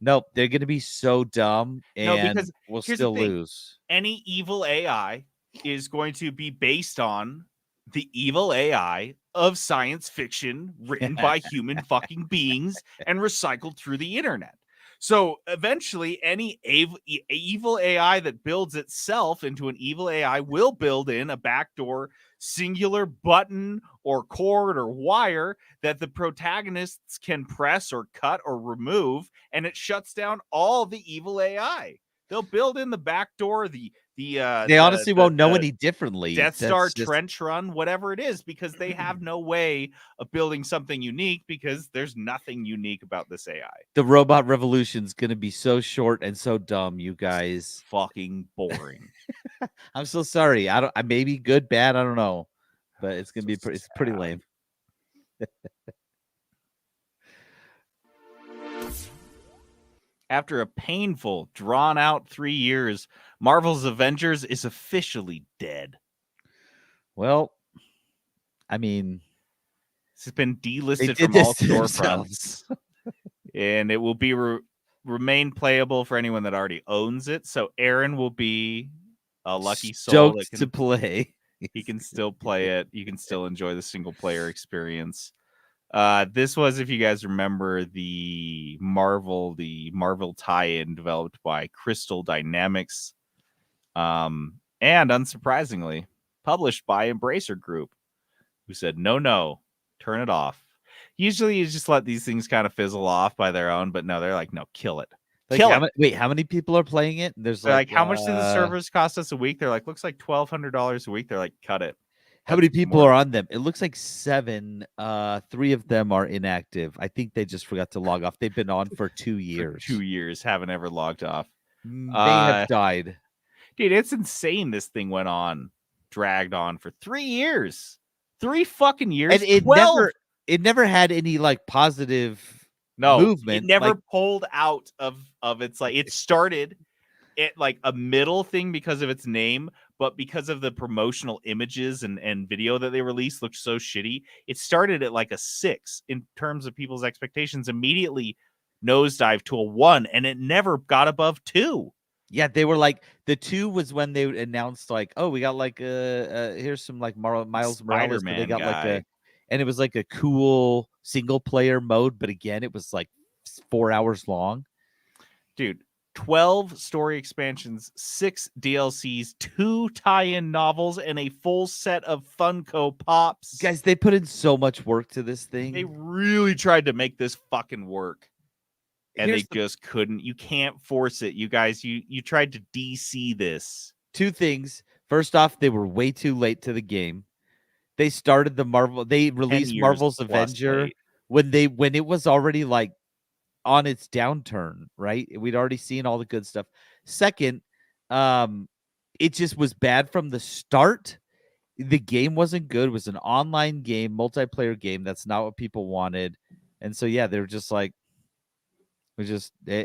nope, they're going to be so dumb, and because we'll still lose. Any evil AI is going to be based on the evil AI of science fiction written by human fucking beings and recycled through the internet. So eventually any evil AI that builds itself into an evil AI will build in a backdoor singular button or cord or wire that the protagonists can press or cut or remove, and it shuts down all the evil AI. They'll build in the back door, they honestly won't know any differently. Death Star trench run, whatever it is, because they have no way of building something unique because there's nothing unique about this AI. The robot revolution's going to be so short and so dumb, you guys. It's fucking boring. I'm so sorry. I may be good, bad, I don't know. but it's gonna be it's pretty lame. After a painful, drawn-out 3 years, Marvel's Avengers is officially dead. Well, I mean, it's been delisted did from all this to storefronts, and it will be remain playable for anyone that already owns it. So Aaron will be a lucky soul that to play. He can still play it. You can still enjoy the single-player experience. This was, if you guys remember, the Marvel tie-in developed by Crystal Dynamics, and unsurprisingly, published by Embracer Group, who said, no, turn it off. Usually you just let these things kind of fizzle off by their own, but no, they're like, no, kill it. Like, wait, how many people are playing it? There's like how much do the servers cost us a week? They're like, looks like $1,200 a week. They're like, cut it. How many people are on them? It looks like 7. 3 of them are inactive. I think they just forgot to log off. They've been on for 2 years. 2 years, haven't ever logged off. They have died. Dude, it's insane. This thing dragged on for 3 years. 3 fucking years. And it never had any like positive movement. It never pulled out of its like it started at like a middle thing because of its name, but because of the promotional images and video that they released looked so shitty. It started at like a 6 in terms of people's expectations, immediately nosedive to a 1, and it never got above 2. Yeah, they were like, the 2 was when they announced like, oh, we got like here's some like Miles Morales, but they got like and it was like a cool single player mode, but again, it was like 4 hours long. Dude, 12 story expansions, 6 DLCs, 2 tie-in novels, and a full set of Funko Pops. Guys, they put in so much work to this thing. They really tried to make this fucking work. And they just couldn't. You can't force it. You guys, you tried to DC this. 2 things. First off, they were way too late to the game. They started they released Marvel's Avenger when it was already like on its downturn, right? We'd already seen all the good stuff. Second, it just was bad from the start. The game wasn't good. It was an online game, multiplayer game. That's not what people wanted. And so, yeah, they were just like,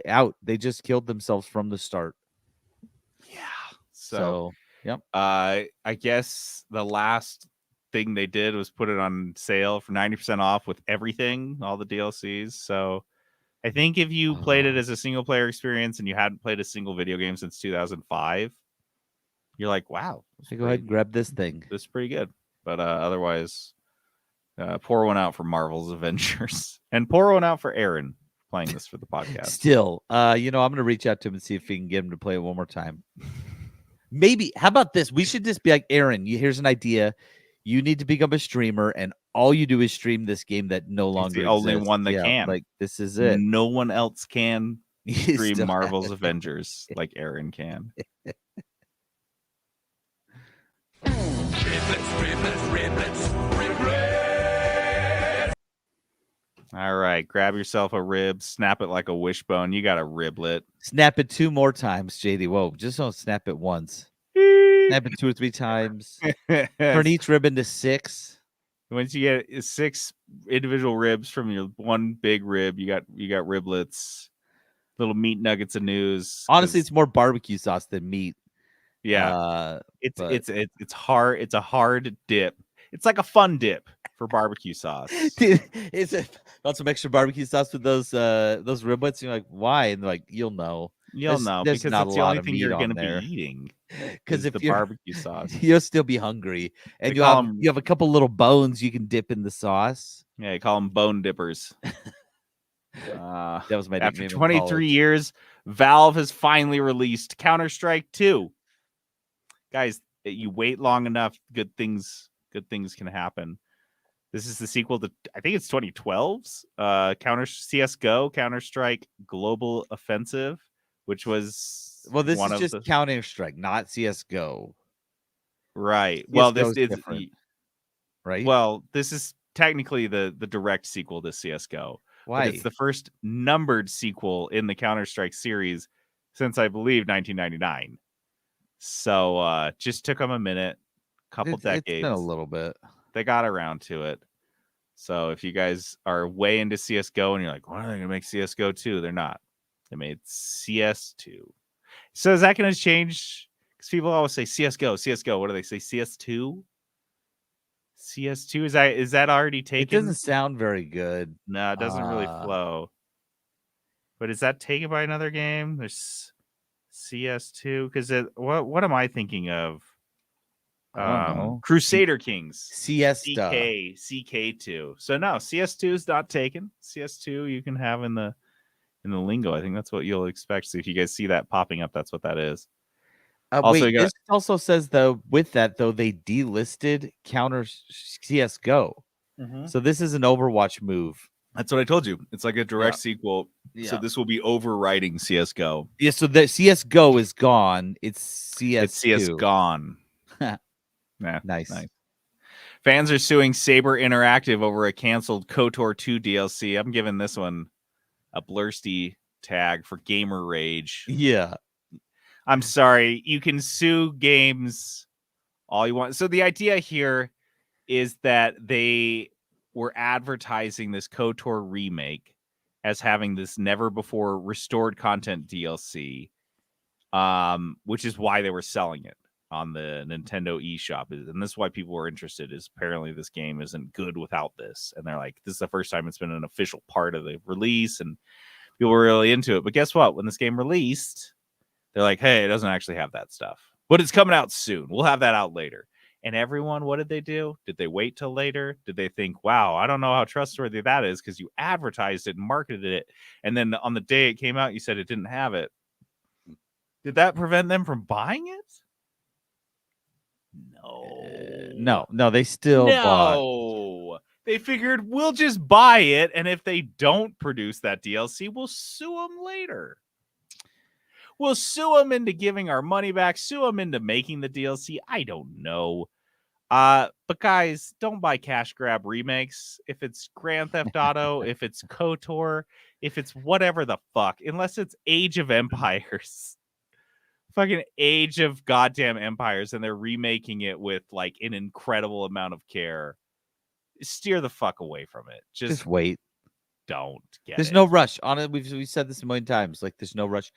out. They just killed themselves from the start. Yeah. So yep. I guess the last thing they did was put it on sale for 90% off with everything, all the DLCs. So I think if you played it as a single player experience and you hadn't played a single video game since 2005, you're like, wow. So go ahead and grab this thing. This is pretty good. But otherwise, pour one out for Marvel's Avengers and pour one out for Aaron playing this for the podcast. Still, I'm going to reach out to him and see if we can get him to play it one more time. Maybe. How about this? We should just be like, Aaron, here's an idea. You need to become a streamer, and all you do is stream this game that no longer exists. Only one that can. Like, this is it. No one else can stream Marvel's Avengers like Aaron can. All right, grab yourself a rib, snap it like a wishbone. You got a riblet. Snap it 2 more times, JD. Whoa, just don't snap it once. Snap it 2 or 3 times. Turn each rib into 6. Once you get 6 individual ribs from your one big rib, you got riblets, little meat nuggets of news. Honestly, it's more barbecue sauce than meat. Yeah, it's hard. It's a hard dip. It's like a fun dip for barbecue sauce. Dude, got some extra barbecue sauce with those riblets. You're like, why? And they're like, you'll know. You'll know because not it's the only thing you're going to be eating. Because if the barbecue sauce, you'll still be hungry, and you have a couple little bones you can dip in the sauce. Yeah, you call them bone dippers. That was my after 23 years, Valve has finally released Counter-Strike 2. Guys, you wait long enough, good things can happen. This is the sequel to, I think it's 2012's CS:GO, Counter-Strike Global Offensive, which was this is just Counter-Strike, not CS:GO. Right. Well, this is different, right. Well, this is technically the direct sequel to CS:GO. Why? It's the first numbered sequel in the Counter-Strike series since, I believe, 1999. So just took them a minute, couple decades. It's been a little bit. They got around to it. So if you guys are way into CSGO and you're like, when are they going to make CSGO 2? They're not. They made CS2. So is that going to change? Because people always say CSGO, CSGO. What do they say? CS2? CS2? Is that already It taken? doesn't sound very good. No, it doesn't really flow. But is that taken by another game? There's CS2. Because what am I thinking of? I don't know. Crusader Kings. Siesta. CK2. So no, CS2 is not taken. CS2 you can have in the lingo. I think that's what you'll expect. So if you guys see that popping up, that's what that is. Also, this also says though, with that though, they delisted Counter CS:GO. So this is an Overwatch move. That's what I told you. It's like a direct sequel. Yeah. So this will be overwriting CS:GO. Yeah. So the CS:GO is gone. It's CS. It's CS gone. Yeah, nice. Fans are suing Saber Interactive over a canceled KOTOR 2 DLC. I'm giving this one a Blursty tag for gamer rage. Yeah. I'm sorry. You can sue games all you want. So the idea here is that they were advertising this KOTOR remake as having this never before restored content DLC, which is why they were selling it on the Nintendo eShop. And this is why people were interested, is apparently this game isn't good without this. And they're like, this is the first time it's been an official part of the release, and people were really into it. But guess what? When this game released, they're like, hey, it doesn't actually have that stuff, but it's coming out soon. We'll have that out later. And everyone, what did they do? Did they wait till later? Did they think, wow, I don't know how trustworthy that is because you advertised it and marketed it, and then on the day it came out, you said it didn't have it? Did that prevent them from buying it? No, they still bought. They figured we'll just buy it, and if they don't produce that DLC, we'll sue them later. We'll sue them into giving our money back, sue them into making the DLC. I don't know. But guys, don't buy cash grab remakes. If it's Grand Theft Auto, if it's KOTOR, if it's whatever the fuck, unless it's Age of Empires. Fucking Age of goddamn Empires, and they're remaking it with like an incredible amount of care. Steer the fuck away from it. Just wait. Don't get There's it. no rush on it. We've said this a million times. Like, there's no rush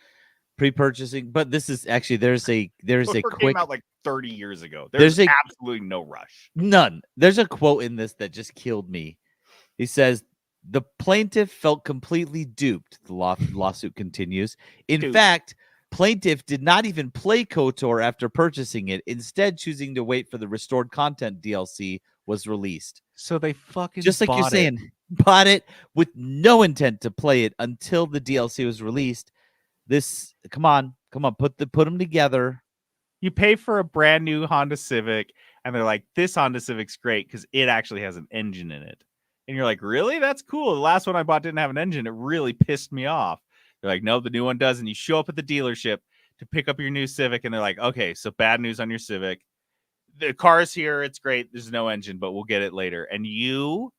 pre-purchasing, but this is actually there's a quick, came out like 30 years ago. There's absolutely no rush. None. There's a quote in this that just killed me. He says, the plaintiff felt completely duped. The lawsuit continues. In fact, plaintiff did not even play KOTOR after purchasing it, instead choosing to wait for the restored content DLC was released. So they fucking just like you're saying, bought it with no intent to play it until the DLC was released. This, come on, put them together. You pay for a brand new Honda Civic, and they're like, this Honda Civic's great because it actually has an engine in it. And you're like, really? That's cool. The last one I bought didn't have an engine. It really pissed me off. They're like, no, the new one does. And you show up at the dealership to pick up your new Civic, and they're like, okay, so bad news on your Civic. The car's here. It's great. There's no engine, but we'll get it later. And you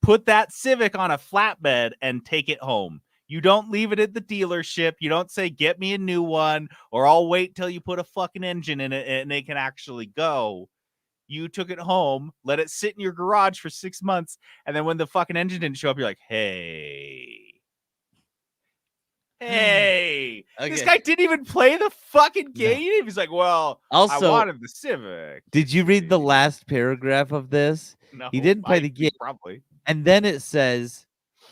put that Civic on a flatbed and take it home. You don't leave it at the dealership. You don't say, get me a new one, or I'll wait till you put a fucking engine in it and it can actually go. You took it home, let it sit in your garage for 6 months, and then when the fucking engine didn't show up, you're like, hey, this guy didn't even play the fucking game. No. He's like, well, also, I wanted the Civic. Did you read the last paragraph of this? No, he didn't play the game. Probably. And then it says,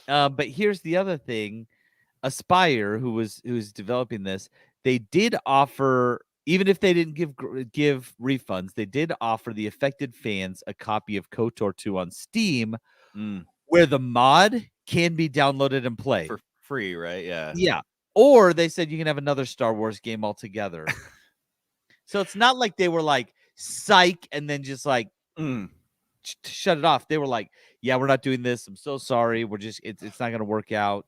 but here's the other thing. Aspire, who was developing this, they did offer, even if they didn't give refunds, they did offer the affected fans a copy of KOTOR 2 on Steam, where the mod can be downloaded and played for free, right? Yeah. Or they said you can have another Star Wars game altogether. So it's not like they were like psych and then just like shut it off. They were like, yeah, we're not doing this. I'm so sorry. We're just it's not going to work out.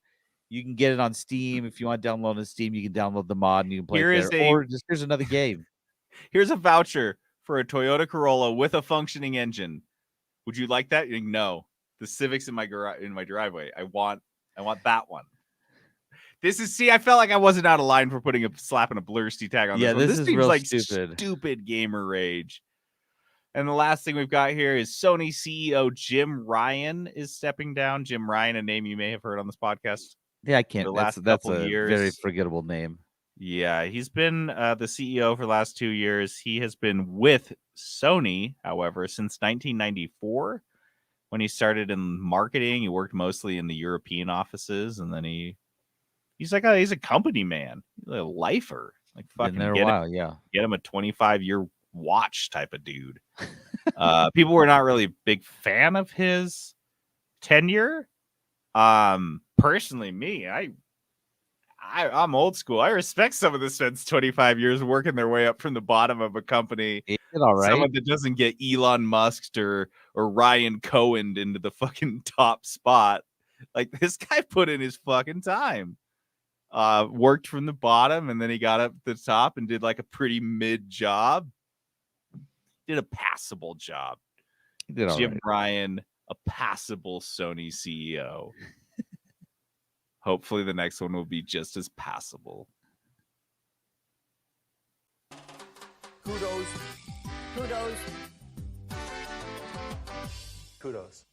You can get it on Steam. If you want to download on Steam, you can download the mod and you can play it there. Or just here's another game. Here's a voucher for a Toyota Corolla with a functioning engine. Would you like that? No. The Civic's in my garage, in my driveway. I want that one. I felt like I wasn't out of line for slapping a Blursty tag on this one. This is seems real like stupid. Stupid gamer rage. And the last thing we've got here is Sony CEO Jim Ryan is stepping down. Jim Ryan, a name you may have heard on this podcast. Yeah, I can't. The That's last that's couple a years. very forgettable name. Yeah, he's been the CEO for the last 2 years. He has been with Sony, however, since 1994 when he started in marketing. He worked mostly in the European offices, and then he's a company man, he's a lifer, like Been fucking there a while, yeah. get him a 25-year watch type of dude. People were not really a big fan of his tenure. Personally, me, I'm old school. I respect someone that spends 25 years working their way up from the bottom of a company. He did all right. Someone that doesn't get Elon Musked or Ryan Cohen into the fucking top spot. Like, this guy put in his fucking time. Worked from the bottom, and then he got up the top and did like a pretty mid job. Did a passable job. He did all Jim right. Ryan, a passable Sony CEO. Hopefully the next one will be just as passable. Kudos. Kudos. Kudos.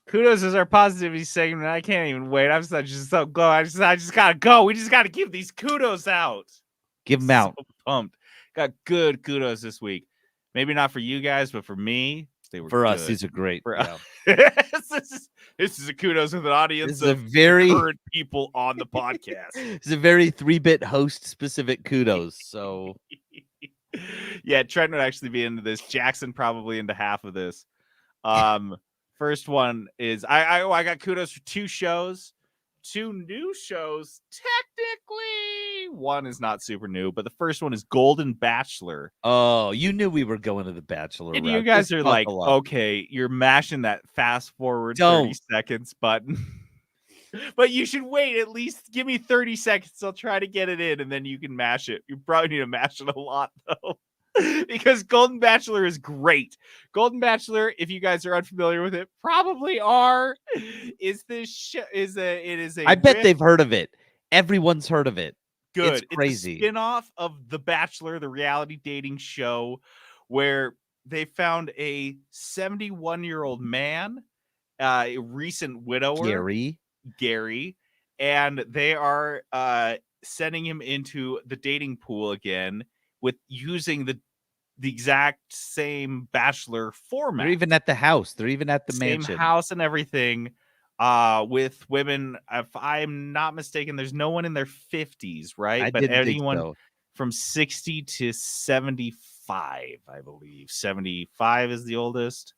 Kudos is our positivity segment. I can't even wait. I'm just so go. I just gotta go. We just gotta give these kudos out. Give him out. So pumped. Got good kudos this week. Maybe not for you guys, but for me, they were For us, good. these are great. For Yeah. this is a kudos with an audience This is a of very current people on the podcast. It's a very 3-bit host specific kudos. So Yeah, Trent would actually be into this. Jackson probably into half of this. First one is I got kudos for 2 shows, 2 new shows. Technically, one is not super new, but the first one is Golden Bachelor. oh, you knew we were going to the Bachelor. And route. you guys Just are talk like, a lot. okay, you're mashing that fast forward 30 Don't. seconds button. But you should wait at least give me 30 seconds. I'll try to get it in, and then you can mash it. You probably need to mash it a lot, though. Because Golden Bachelor is great. Golden Bachelor, if you guys are unfamiliar with it, probably are. Is this it is a I bet riff- they've heard of it. Everyone's heard of it. good. It's crazy. It's a spin-off of The Bachelor, the reality dating show, where they found a 71-year-old man, a recent widower, Gary, and they are sending him into the dating pool again with using the exact same Bachelor format. They're even at the house. They're even at the Same mansion. house and everything. With women, if I'm not mistaken, there's no one in their 50s, right? I But didn't think anyone so. from 60 to 75, I believe. 75 is the oldest.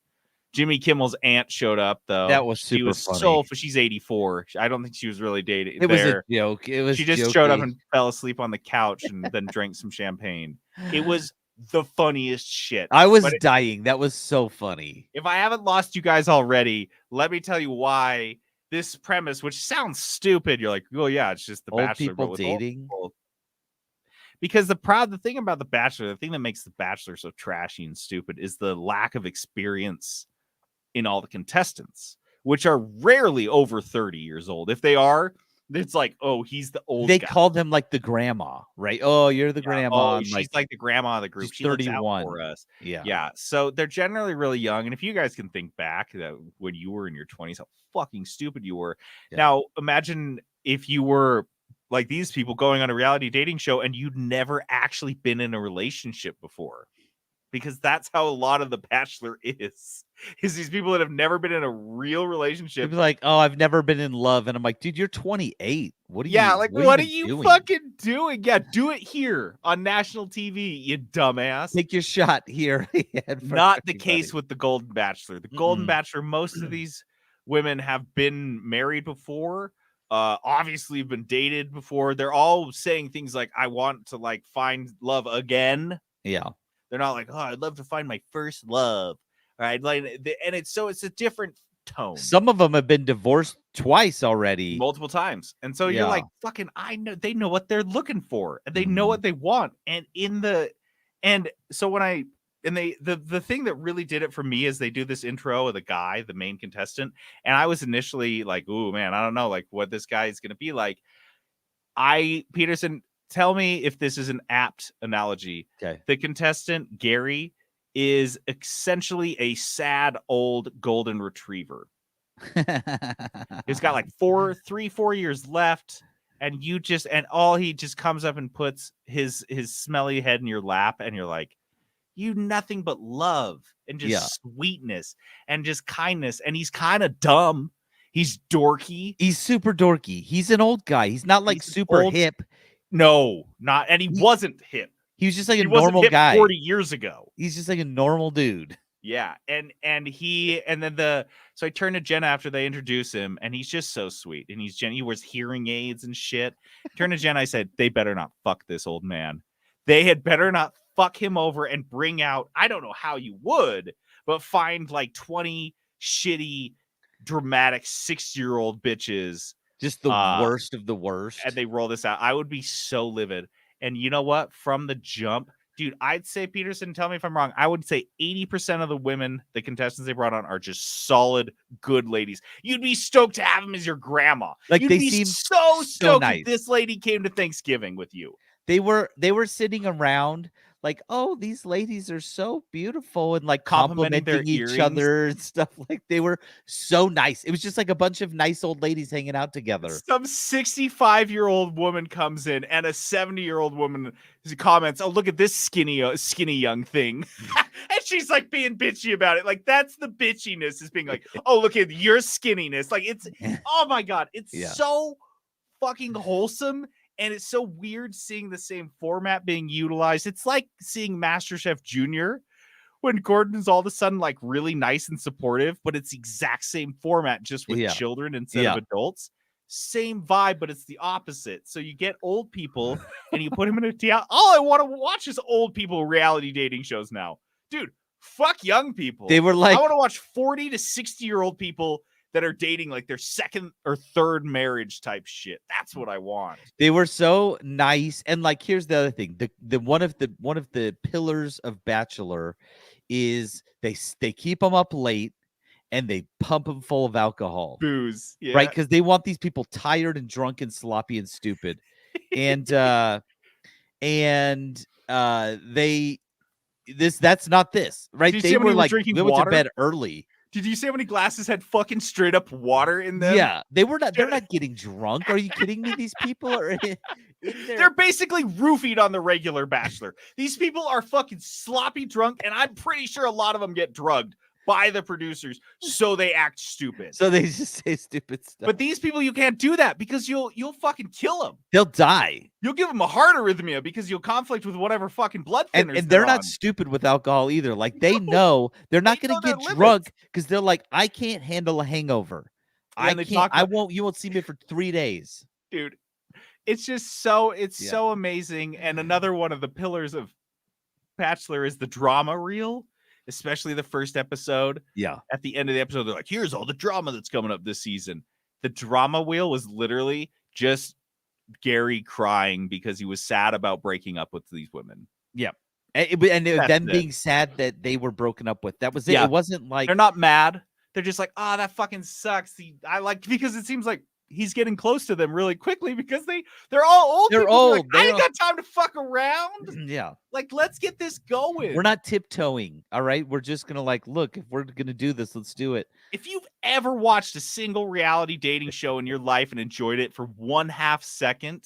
Jimmy Kimmel's aunt showed up, though. That was She super was funny. so she's 84. I don't think she was really dating. It was there. a joke. It was. She just showed up jokey. and fell asleep on the couch and then drank some champagne. It was the funniest shit. I was But dying. That was so funny. if I haven't lost you guys already, let me tell you why this premise, which sounds stupid, you're like, oh yeah, it's just the Old Bachelor, people but with old dating. people. Because the thing about the Bachelor, the thing that makes the Bachelor so trashy and stupid is the lack of experience in all the contestants, which are rarely over 30 years old. If they are, it's like, oh, he's the old They guy. call them like the grandma, right? Oh, you're the grandma. Oh, and, she's like the grandma of the group. she's She looks out 31. for us. yeah. Yeah. So they're generally really young. And if you guys can think back that when you were in your 20s, how fucking stupid you were. Yeah. Now imagine if you were like these people going on a reality dating show and you'd never actually been in a relationship before. Because that's how a lot of The Bachelor is these people that have never been in a real relationship. People are like, oh, I've never been in love, and I'm like, dude, you're 28. What are you? Yeah, like what are even you doing? fucking doing? Yeah, do it here on national TV, you dumbass. Take your shot here. Not the case with the Golden Bachelor. The Golden Mm-mm. Bachelor, most of these women have been married before, obviously have been dated before. They're all saying things like, I want to like find love again. Yeah. They're not like, oh, I'd love to find my first love. All right. Like, and it's a different tone. Some of them have been divorced twice already. Multiple times. And so you're Yeah. like, fucking, I know they know what they're looking for and they know Mhm. what they want. And so when the thing that really did it for me is they do this intro of the guy, the main contestant. And I was initially like, ooh, man, I don't know like what this guy is going to be like. Peterson, tell me if this is an apt analogy. Okay. The contestant, Gary, is essentially a sad old golden retriever. He's got like 4 years left, and all he just comes up and puts his smelly head in your lap, and you're like, you nothing but love and just sweetness and just kindness. And he's kind of dumb. He's dorky. He's super dorky. He's an old guy. He's not like super hip. No, not. And he wasn't hip. He was just like He a wasn't normal hip guy. 40 years ago. He's just like a normal dude. Yeah. So I turn to Jenna after they introduce him, and he's just so sweet. And he wears hearing aids and shit. Turn to Jenna, I said, they better not fuck this old man. They had better not fuck him over and bring out, I don't know how you would, but find like 20 shitty, dramatic 6-year-old bitches. Just the worst of the worst. And they roll this out. I would be so livid. And you know what? From the jump, dude, I'd say, Peterson, tell me if I'm wrong, I would say 80% of the women, the contestants they brought on, are just solid, good ladies. You'd be stoked to have them as your grandma. Like, You'd they be seem so stoked nice. if this lady came to Thanksgiving with you. They were sitting around like, oh, these ladies are so beautiful, and like Complimenting their complimenting each earrings. other and stuff. Like, they were so nice. It was just like a bunch of nice old ladies hanging out together. Some 65-year-old woman comes in, and a 70-year-old woman comments, "Oh, look at this skinny young thing," and she's like being bitchy about it. Like, that's the bitchiness, is being like, "Oh, look at your skinniness." Like, it's oh my god, it's so fucking wholesome. And it's so weird seeing the same format being utilized. It's like seeing MasterChef Junior when Gordon is all of a sudden like really nice and supportive, but it's the exact same format, just with children instead of adults. Same vibe, but it's the opposite. So you get old people and you put them in a all I want to watch is old people reality dating shows now. Dude, fuck young people. They were like, I want to watch 40 to 60-year-old people that are dating like their second or third marriage type shit. That's what I want. They were so nice. And like, here's the other thing. The one of the pillars of Bachelor is they keep them up late and they pump them full of alcohol. Booze. Yeah. Right? Because they want these people tired and drunk and sloppy and stupid. And that's not this, right? They were like drinking went water? to bed early. Did you see how many glasses had fucking straight up water in them? Yeah, they're not getting drunk. Are you kidding me? These people are they're basically roofied on the regular Bachelor. These people are fucking sloppy drunk, and I'm pretty sure a lot of them get drugged by the producers, so they act stupid. So they just say stupid stuff. But these people, you can't do that because you'll fucking kill them. They'll die. You'll give them a heart arrhythmia because you'll conflict with whatever fucking blood thinners. And they're not on. stupid with alcohol either. Like, they know they're not going to get drunk because they're like, I can't handle a hangover. I can't. You won't see me for 3 days, dude. It's just so so amazing. And another one of the pillars of Bachelor is the drama reel. Especially the first episode. Yeah. At the end of the episode, they're like, here's all the drama that's coming up this season. The drama wheel was literally just Gary crying because he was sad about breaking up with these women. Yeah. And them being sad that they were broken up with. That was it. Yeah. It wasn't like they're not mad. They're just like, oh, that fucking sucks. Because it seems like he's getting close to them really quickly because they're all old. They're old. Like, I ain't got time to fuck around. Yeah. Like, let's get this going. We're not tiptoeing. All right. We're just going to like, look, if we're going to do this, let's do it. If you've ever watched a single reality dating show in your life and enjoyed it for 1/2 second,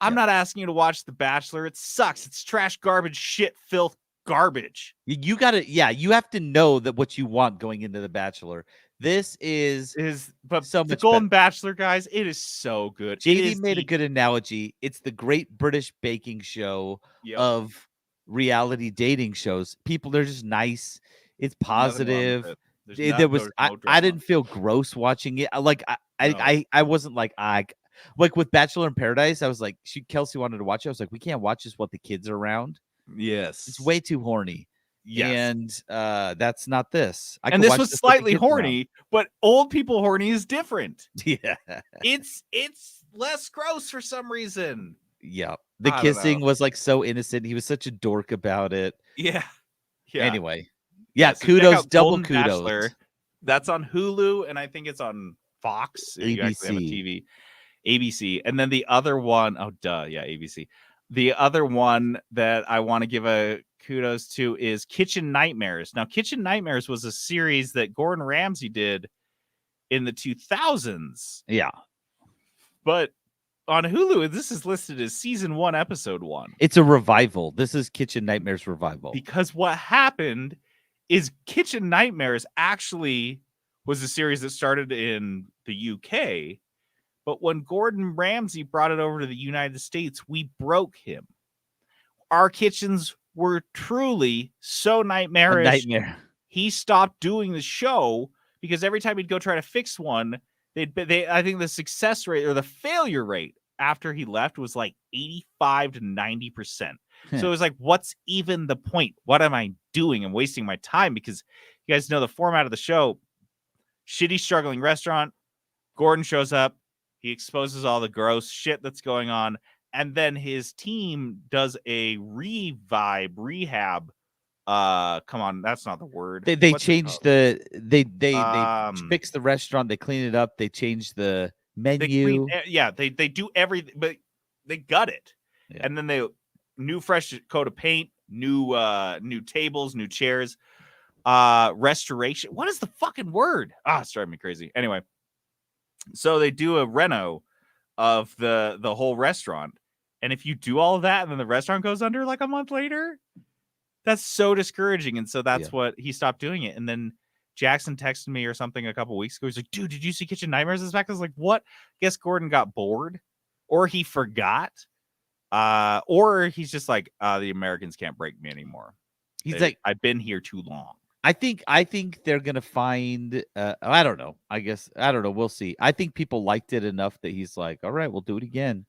I'm not asking you to watch The Bachelor. It sucks. It's trash, garbage, shit, filth, garbage. You got to, you have to know that what you want going into The Bachelor. This but so the much Golden better. Bachelor, guys, it is so good. JD made a good analogy. It's the Great British Baking Show of reality dating shows. People, they're just nice. It's positive. I didn't feel gross watching it. I wasn't like like with Bachelor in Paradise. I was like, Kelsey wanted to watch it. I was like, we can't watch this while the kids are around. Yes, it's way too horny. Yes. And that's not this. And this was slightly horny, but old people horny is different. Yeah. It's less gross for some reason. Yeah. The kissing was like so innocent. He was such a dork about it. Yeah. Anyway. Yeah, so kudos, double kudos. Bachelor. That's on Hulu, and I think it's on Fox. If you actually have a TV. ABC. And then the other one, ABC. The other one that I want to give a kudos to is Kitchen Nightmares. Now, Kitchen Nightmares was a series that Gordon Ramsay did in the 2000s, Yeah. but on Hulu, this is listed as season 1, episode 1. It's a revival. This is Kitchen Nightmares revival. Because what happened is Kitchen Nightmares actually was a series that started in the UK, but when Gordon Ramsay brought it over to the United States, we broke him. Our kitchens were truly so A nightmarish. nightmare. He stopped doing the show because every time he'd go try to fix one, I think the success rate or the failure rate after he left was like 85 to 90%. So it was like, what's even the point? What am I doing? I'm wasting my time because you guys know the format of the show. Shitty, struggling restaurant. Gordon shows up. He exposes all the gross shit that's going on. And then his team does a rehab. Come on, that's not the word. They What's it changed called? they fixed the restaurant, they clean it up, they changed the They menu. they do everything, but they gut it. Yeah. And then they new fresh coat of paint, new tables, new chairs, restoration. What is the fucking word? It's driving me crazy. Anyway, so they do a reno of the whole restaurant. And if you do all of that and then the restaurant goes under like a month later, that's so discouraging. And so that's what he stopped doing it. And then Jackson texted me or something a couple weeks ago. He's like, dude, did you see Kitchen Nightmares is back? I was like, what? Guess Gordon got bored or he forgot. Or he's just like, the Americans can't break me anymore. He's like, I've been here too long. I think they're gonna find I don't know. I guess I don't know. We'll see. I think people liked it enough that he's like, all right, we'll do it again.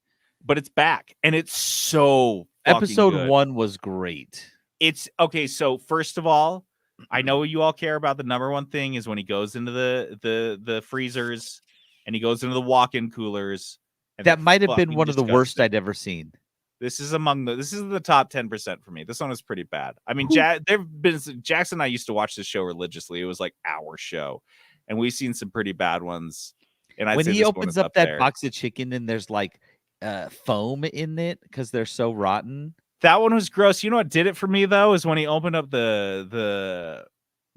But it's back and it's so Episode good. 1 was great. It's okay. So first of all, I know you all care about the number one thing is when he goes into the freezers and he goes into the walk-in coolers. And That might have been fucking one of the worst disgusting. I'd ever seen. This is the top 10% for me. This one is pretty bad. I mean, Jackson and I used to watch this show religiously. It was like our show, and we've seen some pretty bad ones. And When he opens up that box of chicken and there's like foam in it because they're so rotten. That one was gross. You know what did it for me though is when he opened up the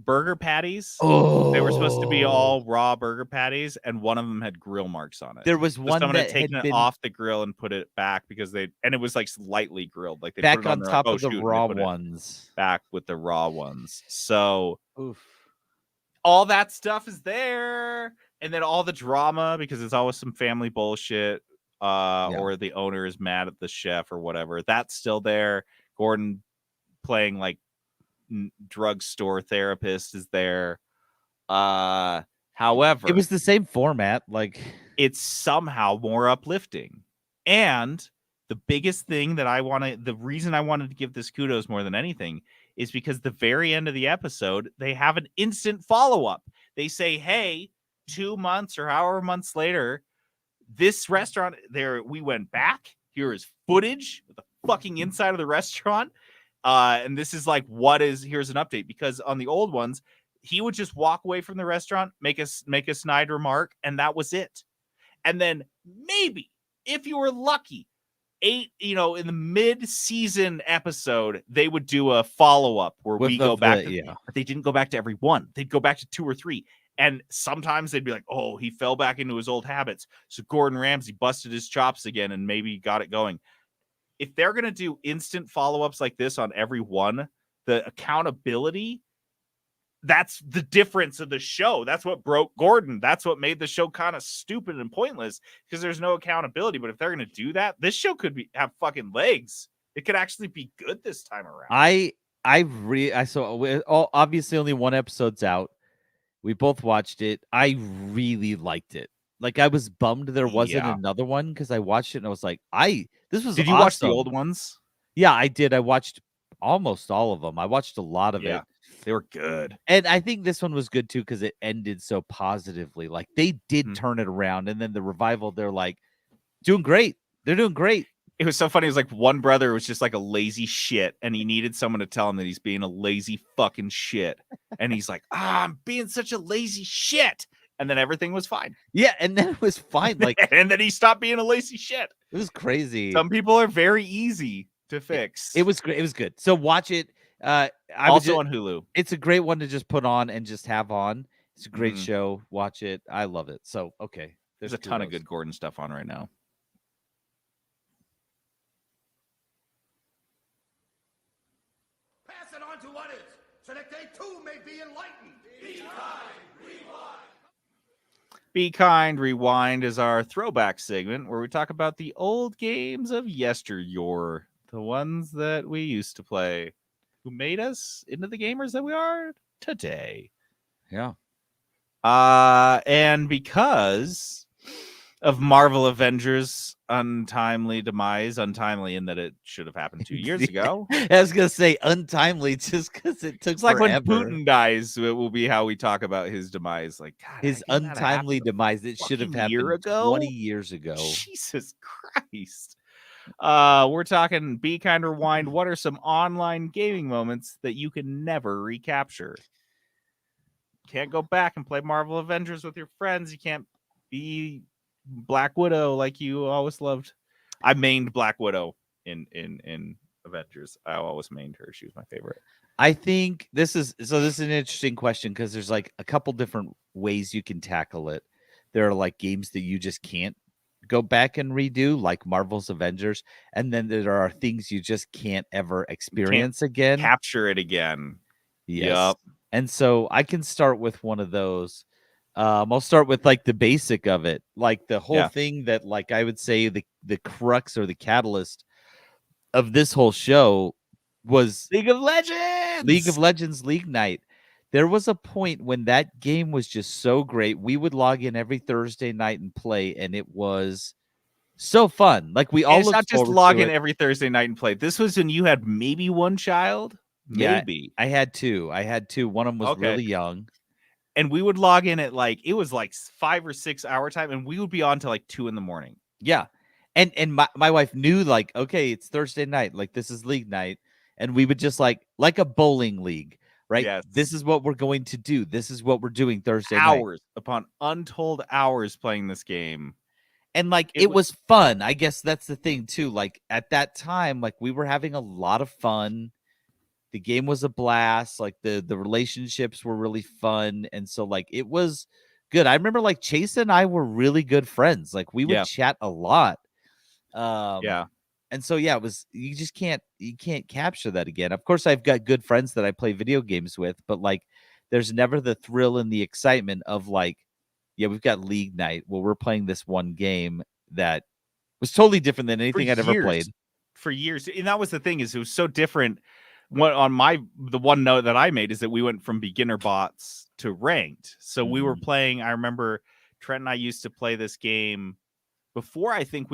burger patties. Oh, They were supposed to be all raw burger patties, and one of them had grill marks on it. There was one someone that had taken had it been off the grill and put it back because and it was like lightly grilled, like they back put it on their- top oh, of the shoot, and they raw put it ones. back with the raw ones. So Oof. all that stuff is there, and then all the drama because it's always some family bullshit, or the owner is mad at the chef or whatever. That's still there. Gordon playing like drugstore therapist is there. However, It was the same format. Like it's somehow more uplifting. And the biggest thing that the reason I wanted to give this kudos more than anything is because the very end of the episode, they have an instant follow-up. They say, hey, 2 months or however months later, this restaurant we went back. Here is footage of the fucking inside of the restaurant. And this is like, here's an update, because on the old ones, he would just walk away from the restaurant, make a snide remark, and that was it. And then maybe if you were lucky, in the mid-season episode, they would do a follow-up where we go back. But they didn't go back to every one. They'd go back to 2 or 3. And sometimes they'd be like, oh, he fell back into his old habits. So Gordon Ramsay busted his chops again and maybe got it going. If they're going to do instant follow-ups like this on every one, the accountability, that's the difference of the show. That's what broke Gordon. That's what made the show kind of stupid and pointless because there's no accountability. But if they're going to do that, this show could have fucking legs. It could actually be good this time around. I saw obviously only one episode's out. We both watched it. I really liked it. Like I was bummed there wasn't another one because I watched it and I was like, this was. Did you watch the old ones? Yeah, I did. I watched almost all of them. I watched a lot of it. They were good. And I think this one was good too because it ended so positively. Like they did turn it around, and then the revival, they're like doing great. They're doing great. It was so funny. It was like one brother was just like a lazy shit, and he needed someone to tell him that he's being a lazy fucking shit. And he's like, I'm being such a lazy shit. And then everything was fine. Yeah, and then it was fine. Like, and then he stopped being a lazy shit. It was crazy. Some people are very easy to fix. It was great. It was good. So watch it. I would also ju- on Hulu. It's a great one to just put on and just have on. It's a great Mhm. show. Watch it. I love it. So okay, There's a ton of kudos. good Gordon stuff on right now. Pass it on to others, so that they too may be enlightened. Be Kind Rewind is our throwback segment where we talk about the old games of yesteryear, the ones that we used to play, who made us into the gamers that we are today. Yeah. And because of Marvel Avengers' untimely demise, untimely in that it should have happened 2 years ago. I was gonna say untimely just because it took It's like forever. when Putin dies, it will be how we talk about his demise. Like, God, His how can that untimely happen a demise. It should have fucking happened year ago? 20 years ago. Jesus Christ. We're talking Be Kind Rewind. What are some online gaming moments that you can never recapture? Can't go back and play Marvel Avengers with your friends. You can't be Black Widow like you always loved. I mained Black Widow in Avengers. I always mained her. She was my favorite. I think this is an interesting question because there's like a couple different ways you can tackle it. There are like games that you just can't go back and redo, like Marvel's Avengers, and then there are things you just can't ever experience again. Capture it again. Yes. Yup. And so I can start with one of those. I'll start with like the basic of it, like the whole Yeah. thing that, like, I would say the crux or the catalyst of this whole show was League of Legends. League of Legends League Night. There was a point when that game was just so great. We would log in every Thursday night and play, and it was so fun. Like we all And it's looked not just forward log to in it. every Thursday night and play. This was when you had maybe one child. Yeah, Maybe. I had two. One of them was Okay. really young. And we would log in at like it was like 5 or 6 hour time, and we would be on to like 2 a.m. Yeah. And my wife knew, like, okay, it's Thursday night, like this is league night, and we would just like a bowling league, right? Yes. This is what we're going to do. This is what we're doing Thursday night. Hours upon untold hours playing this game. And like It it was fun. I guess that's the thing too. Like at that time, like we were having a lot of fun. The game was a blast. Like the relationships were really fun, and so like it was good. I remember like Chase and I were really good friends. Like we would Yeah. chat a lot. Yeah. And so yeah, it was, you can't capture that again. Of course, I've got good friends that I play video games with, but like there's never the thrill and the excitement of like, yeah, we've got league night. Well, we're playing this one game that was totally different than anything I'd ever played. For years. And that was the thing, is it was so different. The one note that I made is that we went from beginner bots to ranked. So we were playing, I remember Trent and I used to play this game before, I think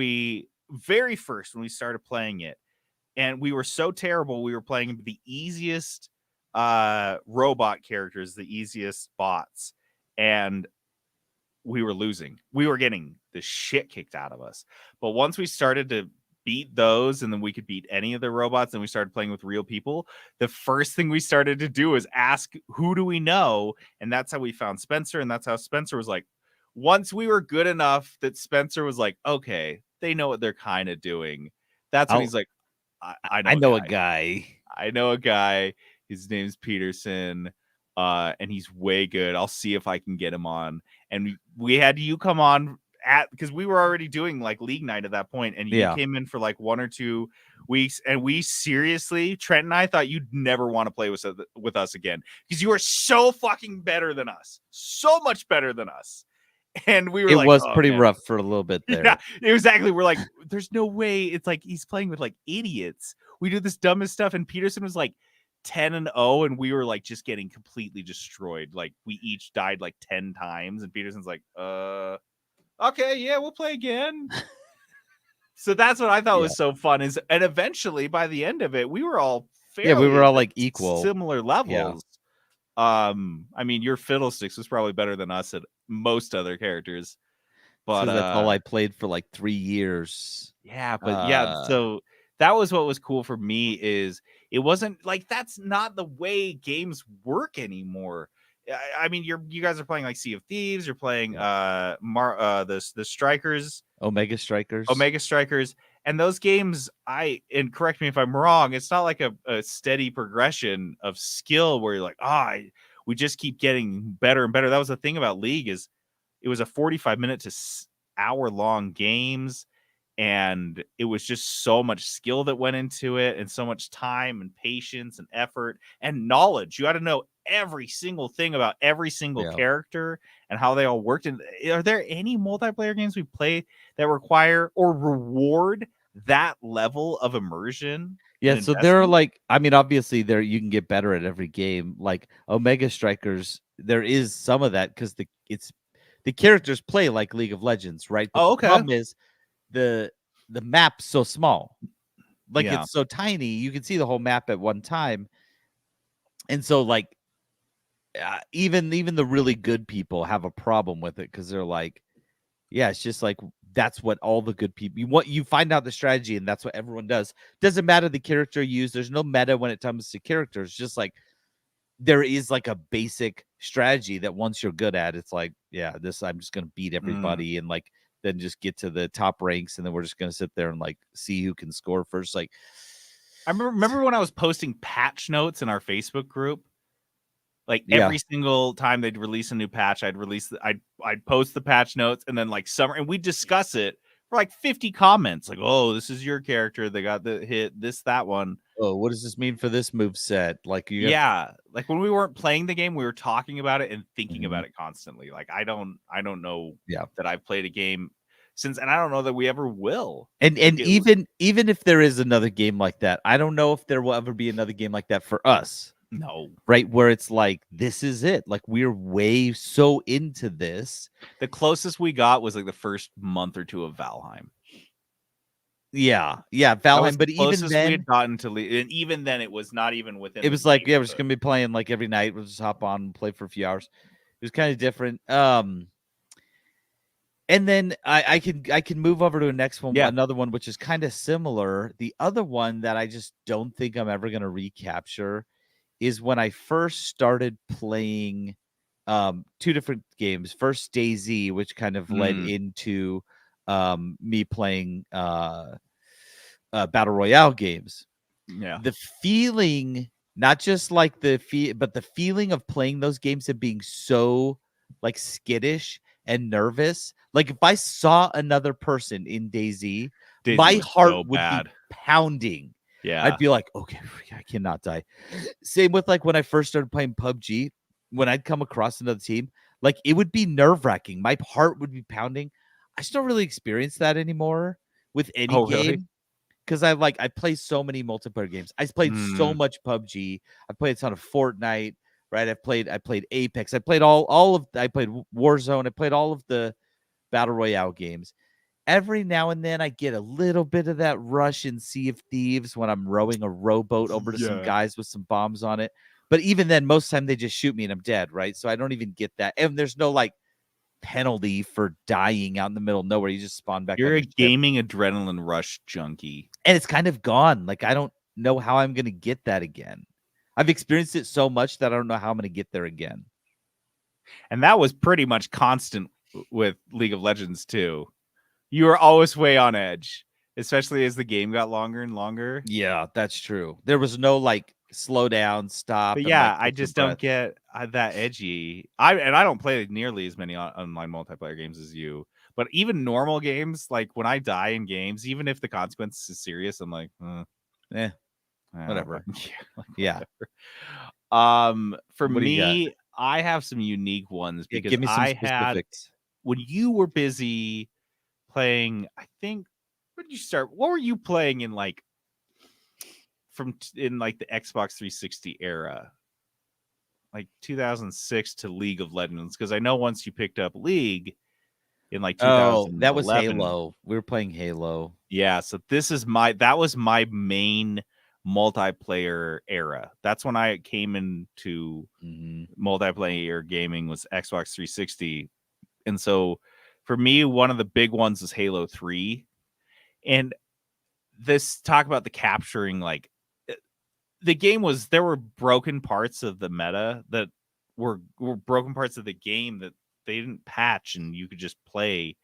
very first when we started playing it, and we were so terrible. We were playing the easiest robot characters, the easiest bots, and we were losing. We were getting the shit kicked out of us. But once we started to beat those, and then we could beat any of the robots, and we started playing with real people, the first thing we started to do is ask, who do we know? And that's how we found Spencer. And that's how Spencer was like, once we were good enough that Spencer was like, okay, they know what they're kind of doing. That's when he's like, I know a guy. I know a guy. His name's Peterson. And he's way good. I'll see if I can get him on. And we had you come on because we were already doing like league night at that point, and you came in for like 1 or 2 weeks, and we seriously, Trent and I thought you'd never want to play with us again because you were so fucking better than us, so much better than us. And we were it like, was oh, pretty man. rough for a little bit there. Yeah, exactly. We're like, there's no way. It's like he's playing with like idiots. We do this dumbest stuff, and Peterson was like 10-0, and we were like just getting completely destroyed. Like we each died like 10 times, and Peterson's like, okay, yeah, we'll play again. So that's what I thought was so fun, and eventually by the end of it, we were all we were all like equal, similar levels. I mean, your Fiddlesticks was probably better than us at most other characters, but that's all I played for like 3 years. Yeah, but so that was what was cool for me, is it wasn't like, that's not the way games work anymore. I mean, you guys are playing like Sea of Thieves. You're playing the Strikers, Omega Strikers. Omega Strikers, and those games. And correct me if I'm wrong. It's not like a steady progression of skill where you're like, we just keep getting better and better. That was the thing about League is it was a 45-minute to hour long games. And it was just so much skill that went into it and so much time and patience and effort and knowledge. You got to know every single thing about every single character and how they all worked. And are there any multiplayer games we play that require or reward that level of immersion? Yeah, so there are like, I mean, obviously there you can get better at every game. Like Omega Strikers, there is some of that because the characters play like League of Legends, right? But okay. The problem is the map's so small, like it's so tiny. You can see the whole map at one time, and so like even the really good people have a problem with it because they're like, yeah, it's just like that's what all the good people you find out the strategy, and that's what everyone does. Doesn't matter the character you use. There's no meta when it comes to characters. Just like there is like a basic strategy that once you're good at, it's like, yeah, this I'm just gonna beat everybody and like then just get to the top ranks, and then we're just gonna sit there and like see who can score first. Like I remember when I was posting patch notes in our Facebook group. Like every single time they'd release a new patch, I'd post the patch notes and then like and we'd discuss it for like 50 comments. Like, oh, this is your character. They got the hit, that one. Oh, what does this mean for this move set? Like like when we weren't playing the game, we were talking about it and thinking about it constantly. Like I don't know that I've played a game since, and I don't know that we ever will. And even if there is another game like that, I don't know if there will ever be another game like that for us. No. Right, where it's like this is it. Like we're way so into this. The closest we got was like the first month or two of Valheim. Yeah, Valheim. But even then, we had gotten to and even then, it was not even within. It was like, we're just gonna be playing like every night. We'll just hop on and play for a few hours. It was kind of different. And then I can move over to a next one, another one which is kind of similar. The other one that I just don't think I'm ever gonna recapture is when I first started playing two different games. First DayZ, which kind of led into me playing battle royale games. Yeah, the feeling, not just like but the feeling of playing those games and being so like skittish and nervous. Like if I saw another person in DayZ, my heart would be pounding. Yeah, I'd be like, okay, I cannot die. Same with like when I first started playing PUBG, when I'd come across another team, like it would be nerve-wracking. My heart would be pounding. I just don't really experience that anymore with any game. Really? Because I play so many multiplayer games. I played so much PUBG. I played a ton of Fortnite, right? I played Apex. I played I played Warzone. I played all of the battle royale games. Every now and then I get a little bit of that rush in Sea of Thieves when I'm rowing a rowboat over to some guys with some bombs on it. But even then, most of the time they just shoot me and I'm dead, right? So I don't even get that. And there's no like penalty for dying out in the middle of nowhere. You just spawn back. You're a gaming adrenaline rush junkie. And it's kind of gone. Like I don't know how I'm going to get that again. I've experienced it so much that I don't know how I'm going to get there again. And that was pretty much constant with League of Legends too. You were always way on edge, especially as the game got longer and longer. Yeah, that's true. There was no like slow down, stop. But yeah, I just don't get that edgy. I don't play nearly as many online multiplayer games as you. But even normal games, like when I die in games, even if the consequence is serious, I'm like, whatever. Yeah. For me, I have some unique ones because give me some specifics. When you were busy playing, I think, when did you start? What were you playing in like in like the Xbox 360 era? Like 2006 to League of Legends, because I know once you picked up League in like 2011. That was Halo. We were playing Halo. Yeah, so that was my main multiplayer era. That's when I came into multiplayer gaming, was Xbox 360. And so for me, one of the big ones was Halo 3. And this talk about the capturing, like the game was, there were broken parts of the meta that were broken parts of the game that they didn't patch and you could just play.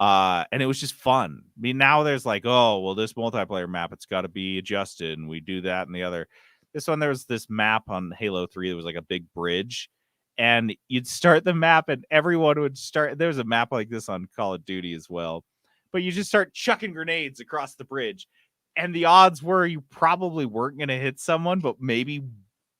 And it was just fun. I mean, now there's like, oh, well, this multiplayer map, it's got to be adjusted, and we do that and the other. This one, there was this map on Halo 3 that was like a big bridge, and you'd start the map, and everyone would start. There was a map like this on Call of Duty as well, but you just start chucking grenades across the bridge, and the odds were you probably weren't going to hit someone, but maybe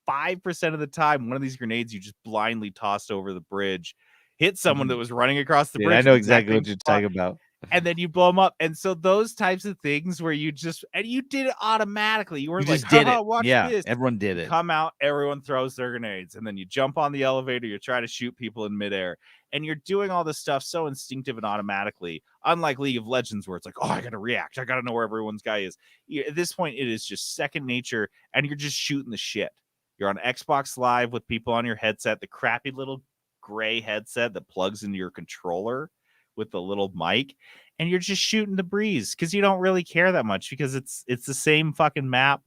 5% of the time, one of these grenades you just blindly tossed over the bridge hit someone that was running across the Dude, bridge. I know at the exact exactly what same you're spot, talking about. and then you blow them up. And so those types of things where you just, and you did it automatically. You weren't You like, just did "Haha, it. watch Yeah, this." everyone did it. Come out, everyone throws their grenades, and then you jump on the elevator, you try to shoot people in midair, and you're doing all this stuff so instinctive and automatically, unlike League of Legends, where it's like, oh, I gotta react, I gotta know where everyone's guy is. At this point, it is just second nature, and you're just shooting the shit. You're on Xbox Live with people on your headset, the crappy little gray headset that plugs into your controller with the little mic, and you're just shooting the breeze because you don't really care that much because it's the same fucking map.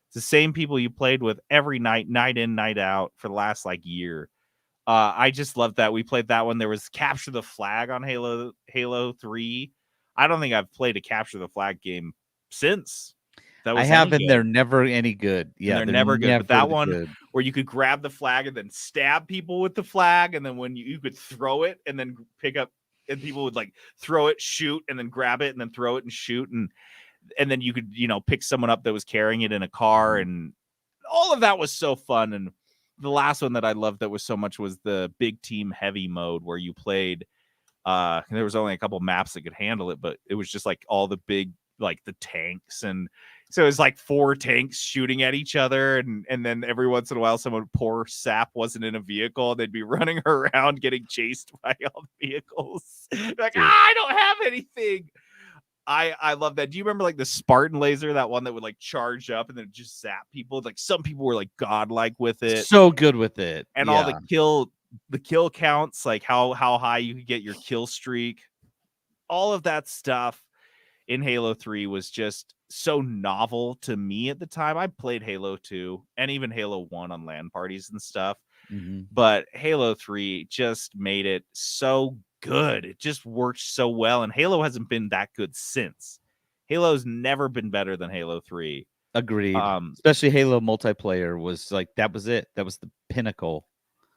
It's the same people you played with every night in, night out for the last like year. I just love that. We played that one. There was Capture the Flag on Halo 3. I don't think I've played a Capture the Flag game since. That was I have, any and good. they're never any good. Yeah, They're never good. But that never one good. where you could grab the flag and then stab people with the flag, and then when you could throw it and then pick up, and people would like throw it, shoot, and then grab it and then throw it and shoot, and then you could, you know, pick someone up that was carrying it in a car, and all of that was so fun. And the last one that I loved that was so much was the big team heavy mode where you played. There was only a couple maps that could handle it, but it was just like all the big, like the tanks, and so it was like 4 tanks shooting at each other, and then every once in a while someone, poor sap, wasn't in a vehicle, they'd be running around getting chased by all the vehicles. Like, I don't have anything. I love that. Do you remember like the Spartan laser, that one that would like charge up and then just zap people? Like some people were like godlike with it. So good with it. And all the kill counts, like how high you could get your kill streak. All of that stuff in Halo 3 was just so novel to me at the time. I played Halo 2 and even Halo 1 on LAN parties and stuff. But Halo 3 just made it so good. It just worked so well. And Halo hasn't been that good since. Halo's never been better than Halo 3. Agreed. Especially Halo multiplayer was like, that was it. That was the pinnacle.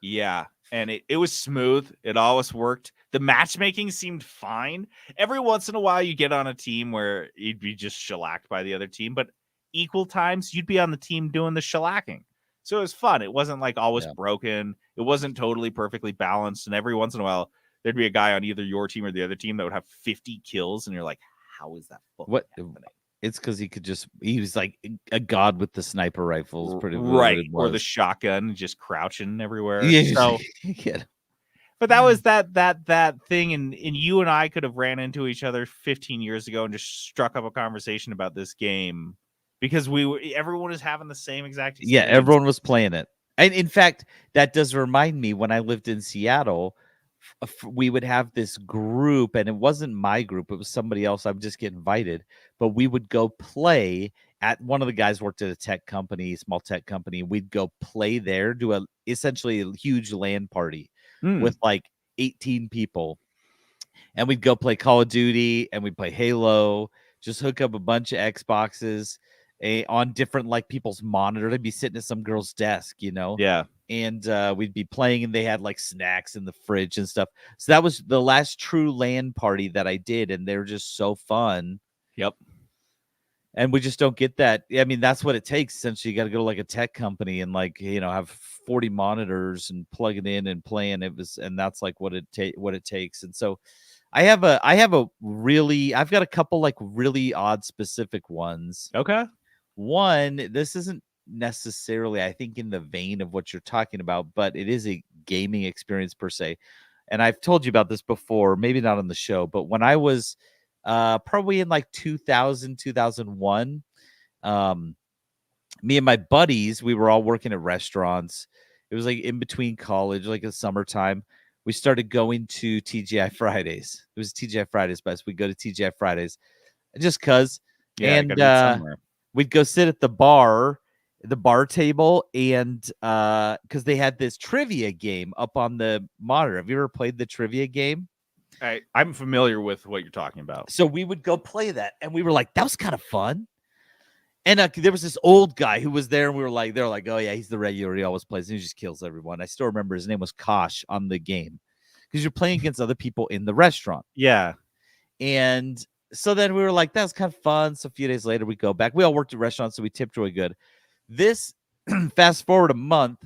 Yeah. And it was smooth. It always worked. The matchmaking seemed fine. Every once in a while, you get on a team where you'd be just shellacked by the other team, but equal times, you'd be on the team doing the shellacking. So it was fun. It wasn't like always broken. It wasn't totally perfectly balanced. And every once in a while, there'd be a guy on either your team or the other team that would have 50 kills. And you're like, how is that happening? It's because he was like a god with the sniper rifles, pretty right, or the shotgun, just crouching everywhere. Yeah, so, yeah. But that was that thing, and you and I could have ran into each other 15 years ago and just struck up a conversation about this game because everyone was having the same exact experience. Yeah, everyone was playing it. And in fact, that does remind me, when I lived in Seattle, we would have this group, and it wasn't my group, it was somebody else. I would just get invited, but we would go play at, one of the guys worked at a tech company, small tech company. We'd go play there, do essentially a huge LAN party with like 18 people, and we'd go play Call of Duty and we'd play Halo, just hook up a bunch of Xboxes on different like people's monitor. They'd be sitting at some girl's desk, you know? Yeah. And we'd be playing, and they had like snacks in the fridge and stuff. So that was the last true LAN party that I did, and they were just so fun. Yep. And we just don't get that. I mean, that's what it takes. Essentially, you got to go to like a tech company and like, you know, have 40 monitors and plug it in and play. And and that's like what it takes. And so I've got a couple like really odd specific ones. Okay. One, this isn't necessarily, I think, in the vein of what you're talking about, but it is a gaming experience per se. And I've told you about this before, maybe not on the show, but when I was probably in like 2000, 2001, me and my buddies, we were all working at restaurants. It was like in between college, like in summertime. We started going to TGI Fridays. It was TGI Fridays best. We'd go to TGI Fridays just because. Yeah, and we'd go sit at the bar. the bar table, and because they had this trivia game up on the monitor. Have you ever played the trivia game? I'm familiar with what you're talking about. So we would go play that, and we were like, that was kind of fun. And there was this old guy who was there, and they're like, oh yeah, he's the regular. He always plays, and he just kills everyone. I still remember his name was Kosh on the game because you're playing against other people in the restaurant. Yeah. And so then we were like, that was kind of fun. So a few days later, we go back. We all worked at restaurants, so we tipped really good. This fast forward a month,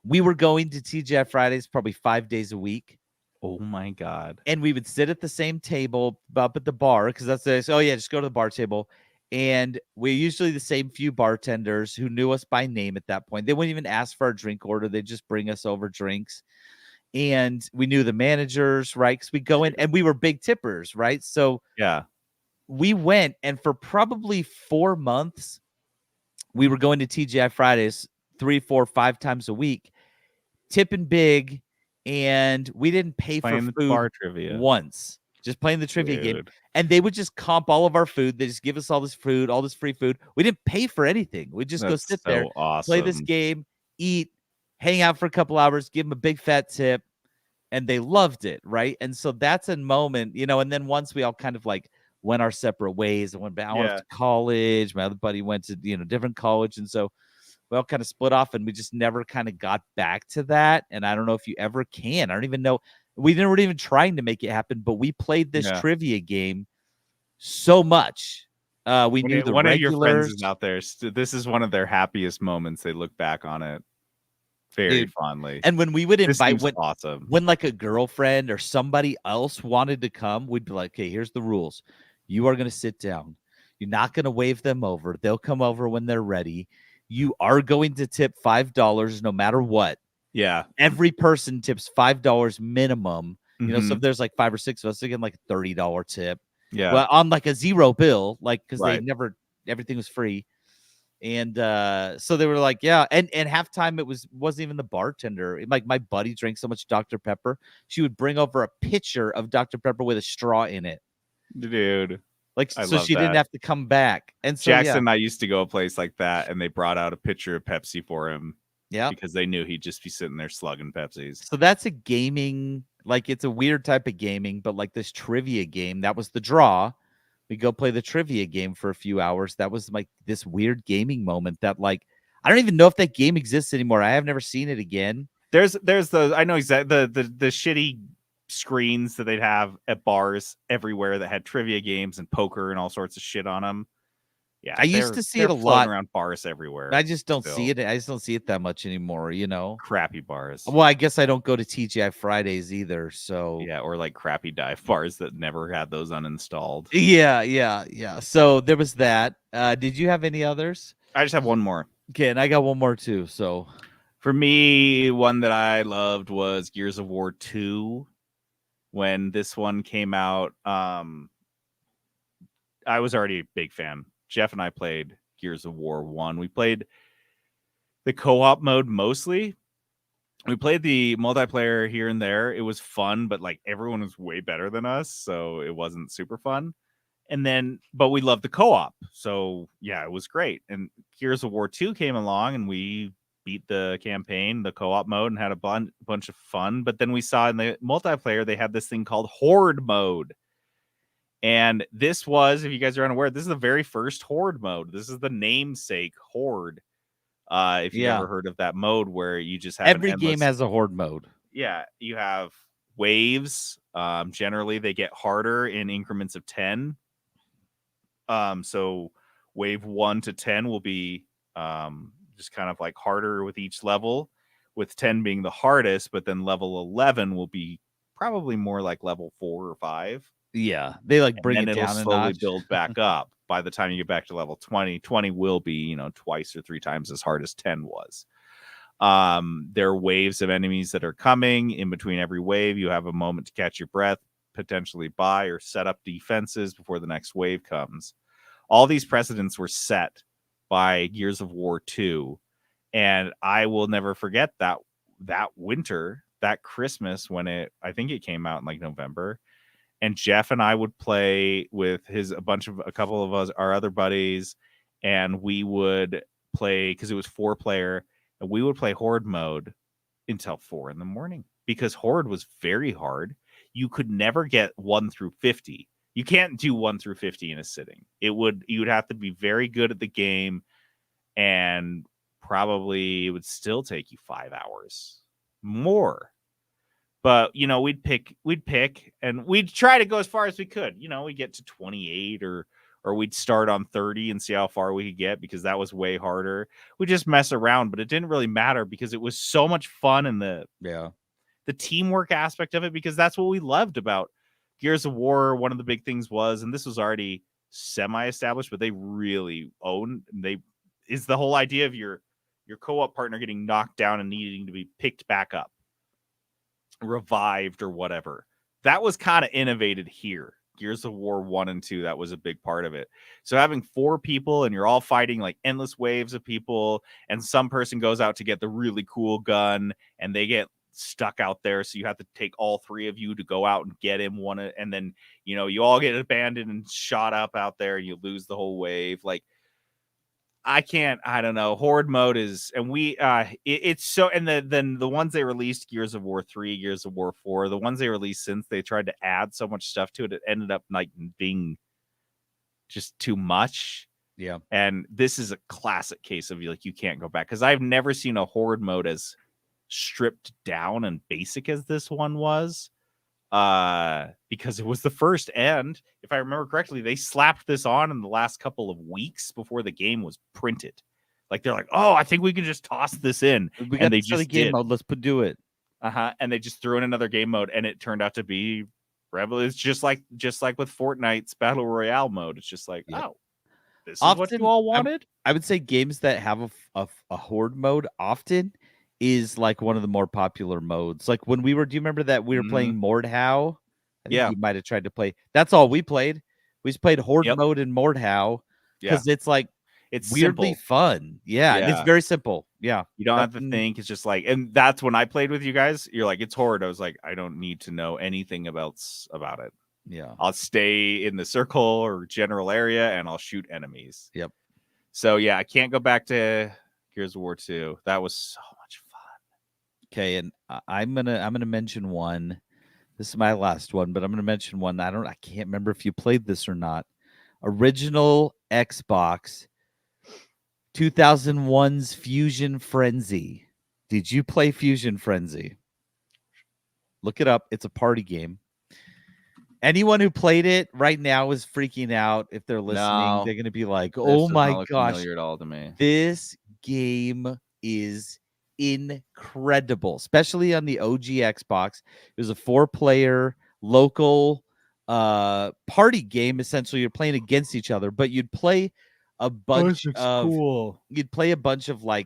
we were going to TGI Fridays probably 5 days a week. Oh my God. And we would sit at the same table up at the bar because oh yeah, just go to the bar table. And we're usually the same few bartenders who knew us by name at that point. They wouldn't even ask for our drink order. They'd just bring us over drinks. And we knew the managers, right? Because we go in and we were big tippers, right? So yeah, we went, and for probably 4 months, we were going to TGI Fridays 3, 4, 5 times a week, tipping big, and we didn't pay playing for the food bar trivia. once. Just playing the trivia game. Dude. And they would just comp all of our food. They just give us all this food, all this free food. We didn't pay for anything. We'd just go sit there, awesome. play this game, eat, hang out for a couple hours, give them a big fat tip, and they loved it, right? And so that's a moment, and then once we all kind of like went our separate ways. I went back to college. My other buddy went to, different college. And so we all kind of split off, and we just never kind of got back to that. And I don't know if you ever can. I don't even know. We weren't even trying to make it happen, but we played this trivia game so much. We knew the one regulars. Of your friends is out there. This is one of their happiest moments. They look back on it very fondly. And when we would invite, awesome. When like a girlfriend or somebody else wanted to come, we'd be like, okay, here's the rules. You are going to sit down. You're not going to wave them over. They'll come over when they're ready. You are going to tip $5 no matter what. Yeah. Every person tips $5 minimum. So if there's like 5 or 6 of us, they get like a $30 tip. Yeah. Well, on like a zero bill, like, because Right. everything was free. And so they were like, yeah. And halftime, wasn't even the bartender. Like, my buddy drank so much Dr. Pepper. She would bring over a pitcher of Dr. Pepper with a straw in it. Dude. Like, so she didn't have to come back. And so Jackson and I used to go a place like that, and they brought out a pitcher of Pepsi for him. Yeah. Because they knew he'd just be sitting there slugging Pepsis. So that's a gaming, like, it's a weird type of gaming, but like this trivia game, that was the draw. We go play the trivia game for a few hours. That was like this weird gaming moment that, like, I don't even know if that game exists anymore. I have never seen it again. There's those, I know exactly the shitty screens that they'd have at bars everywhere that had trivia games and poker and all sorts of shit on them. Yeah, I used to see it a lot around bars everywhere. I just don't see it. I just don't see it that much anymore, Crappy bars. Well, I guess I don't go to TGI Fridays either. So yeah, or like crappy dive bars that never had those uninstalled. Yeah. So there was that. Did you have any others? I just have one more. Okay, and I got one more too. So for me, one that I loved was Gears of War 2. When this one came out, I was already a big fan. Jeff and I played Gears of War 1. We played the co-op mode mostly. We played the multiplayer here and there. It was fun, but like everyone was way better than us, so it wasn't super fun. But we loved the co-op. So yeah, it was great. And Gears of War 2 came along, and we beat the campaign, the co-op mode, and had a bunch of fun. But then we saw in the multiplayer, they had this thing called Horde mode. And this was, if you guys are unaware, this is the very first Horde mode. This is the namesake Horde. If you've ever heard of that mode, where you just have every game has a Horde mode. Yeah, you have waves. Generally, they get harder in increments of 10. So wave 1 to 10 will be just kind of like harder with each level, with 10 being the hardest. But then level 11 will be probably more like level 4 or 5. Yeah, they like bring it down and slowly build back up. By the time you get back to level 20 will be, twice or 3 times as hard as 10 was. There are waves of enemies that are coming. In between every wave, you have a moment to catch your breath, potentially buy or set up defenses before the next wave comes. All these precedents were set by Gears of War 2, and I will never forget that winter, that Christmas, when I think it came out in like November. And Jeff and I would play with a couple of us, our other buddies, and we would play, because it was 4-player, and we would play Horde mode until 4 a.m. because Horde was very hard. You could never get 1 through 50. You can't do 1 through 50 in a sitting. You would have to be very good at the game, and probably it would still take you 5 hours more. But we'd pick, and we'd try to go as far as we could. We'd get to 28, or we'd start on 30 and see how far we could get, because that was way harder. We just mess around, but it didn't really matter because it was so much fun, and the teamwork aspect of it, because that's what we loved about Gears of War. One of the big things was, and this was already semi-established, but they really is the whole idea of your co-op partner getting knocked down and needing to be picked back up, revived, or whatever. That was kind of innovated here. Gears of War 1 and 2, that was a big part of it. So having 4 people, and you're all fighting like endless waves of people, and some person goes out to get the really cool gun, and they get stuck out there, so you have to take all 3 of you to go out and get him one, and then you all get abandoned and shot up out there, and you lose the whole wave. Like, I don't know. Horde mode is, and it's so, and then the ones they released, Gears of War 3, Gears of War 4, the ones they released since, they tried to add so much stuff to it, it ended up like being just too much. Yeah. And this is a classic case of like, you can't go back, because I've never seen a Horde mode as stripped down and basic as this one was. Because it was the first, and if I remember correctly, they slapped this on in the last couple of weeks before the game was printed. Like, they're like, oh, I think we can just toss this in. And they just game mode. Let's do it. And they just threw in another game mode, and it turned out to be Rebel. It's just like with Fortnite's Battle Royale mode. It's just like, oh, this is what you all wanted. I would say games that have a Horde mode often is like one of the more popular modes. Like when do you remember that we were playing Mordhau? Yeah, you might have tried to play. That's all we played. We just played Horde mode in Mordhau because it's like it's weirdly fun. Yeah, and it's very simple. Yeah, you don't have to think. It's just like, and that's when I played with you guys. You're like, it's Horde. I was like, I don't need to know anything about it. Yeah, I'll stay in the circle or general area, and I'll shoot enemies. Yep. So yeah, I can't go back to Gears of War 2. That was so much fun. Okay, and I'm gonna mention one. This is my last one, but I'm gonna mention one. I can't remember if you played this or not. Original Xbox 2001's Fusion Frenzy. Did you play Fusion Frenzy? Look it up. It's a party game. Anyone who played it right now is freaking out. If they're listening, they're going to be like, oh my gosh. Familiar at all to me. This game is incredible, especially on the OG Xbox. It was a 4-player local party game. Essentially, you're playing against each other, but you'd play a bunch you'd play a bunch of like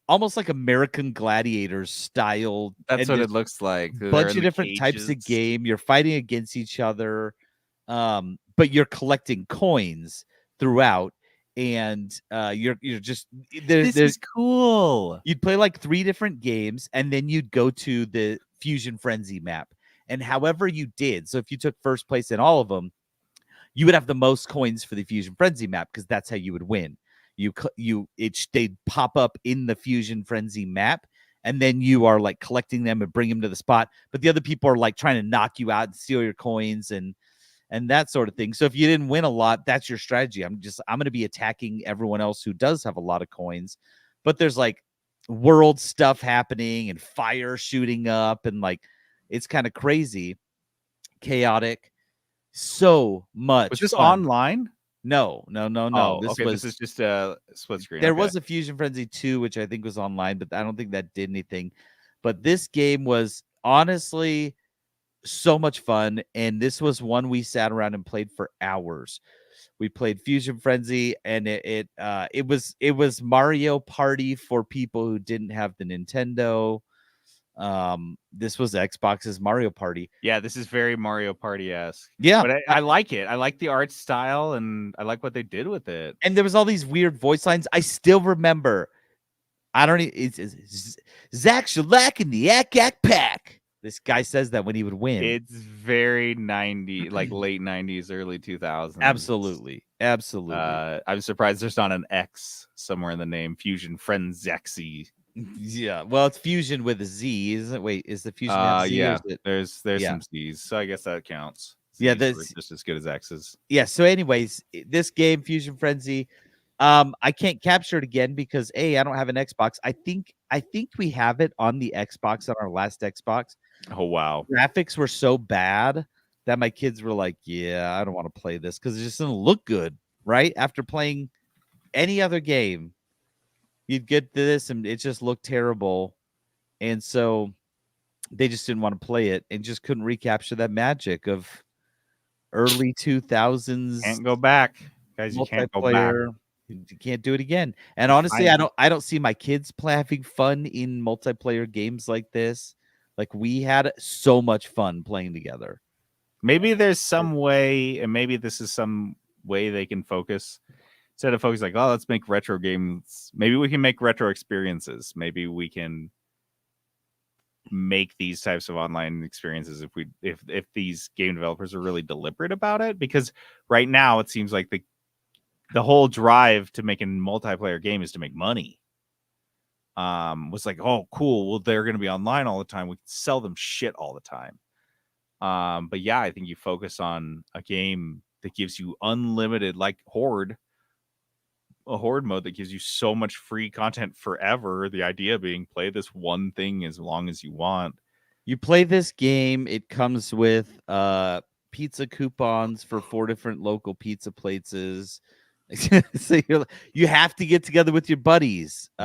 almost like American Gladiators style. That's what it looks like. Bunch of different types of game. You're fighting against each other, but you're collecting coins throughout, and you're just this is cool. You'd play like 3 different games, and then you'd go to the Fusion Frenzy map, and however you did. So if you took first place in all of them, you would have the most coins for the Fusion Frenzy map, because that's how you would win. They'd pop up in the Fusion Frenzy map, and then you are like collecting them and bring them to the spot. But the other people are like trying to knock you out and steal your coins and that sort of thing. So if you didn't win a lot, that's your strategy. I'm going to be attacking everyone else who does have a lot of coins. But there's like world stuff happening and fire shooting up, and like it's kind of crazy, chaotic. So much. Was this fun. Online? No. Oh, this is just a split screen. There was a Fusion Frenzy 2, which I think was online, but I don't think that did anything. But this game was honestly so much fun, and this was one we sat around and played for hours. We played Fusion Frenzy, and it was Mario Party for people who didn't have the Nintendo. This was Xbox's Mario Party. Yeah, this is very Mario Party-esque. Yeah, but I like it. I like the art style, and I like what they did with it. And there was all these weird voice lines. I still remember. It's Zach Shellac in the Yak Pack. This guy says that when he would win. It's very 90s, like late 90s, early 2000s. Absolutely. Absolutely. I'm surprised there's not an X somewhere in the name. Fusion Frenzexy. Yeah. Well, it's Fusion with a Z, isn't it? Wait, is the Fusion have Z or Yeah. is it? There's Yeah. some Z's, so I guess that counts. Yeah, Z's are that's just as good as X's. yeah. So, anyways, this game, Fusion Frenzy, I can't capture it again because I don't have an Xbox. I think we have it on the Xbox on our last Xbox. Oh wow. Graphics were so bad that my kids were like, "Yeah, I don't want to play this because it just doesn't look good." Right after playing any other game, you'd get this and it just looked terrible, and so they just didn't want to play it and just couldn't recapture that magic of early 2000s Can't go back, guys. You can't go back. multiplayer. You can't do it again. And honestly, I don't see my kids having fun in multiplayer games like this. Like we had so much fun playing together. Maybe there's some way, and maybe this is some way they can focus instead of focus like, oh, let's make retro games. Maybe we can make retro experiences. Maybe we can make these types of online experiences if these game developers are really deliberate about it. Because right now it seems like the whole drive to make a multiplayer game is to make money. Was like, oh, cool. Well, they're going to be online all the time. We can sell them shit all the time. But yeah, I think you focus on a game that gives you unlimited, like Horde, a Horde mode that gives you so much free content forever. The idea being play this one thing as long as you want. You play this game, it comes with pizza coupons for 4 different local pizza places. So you have to get together with your buddies. You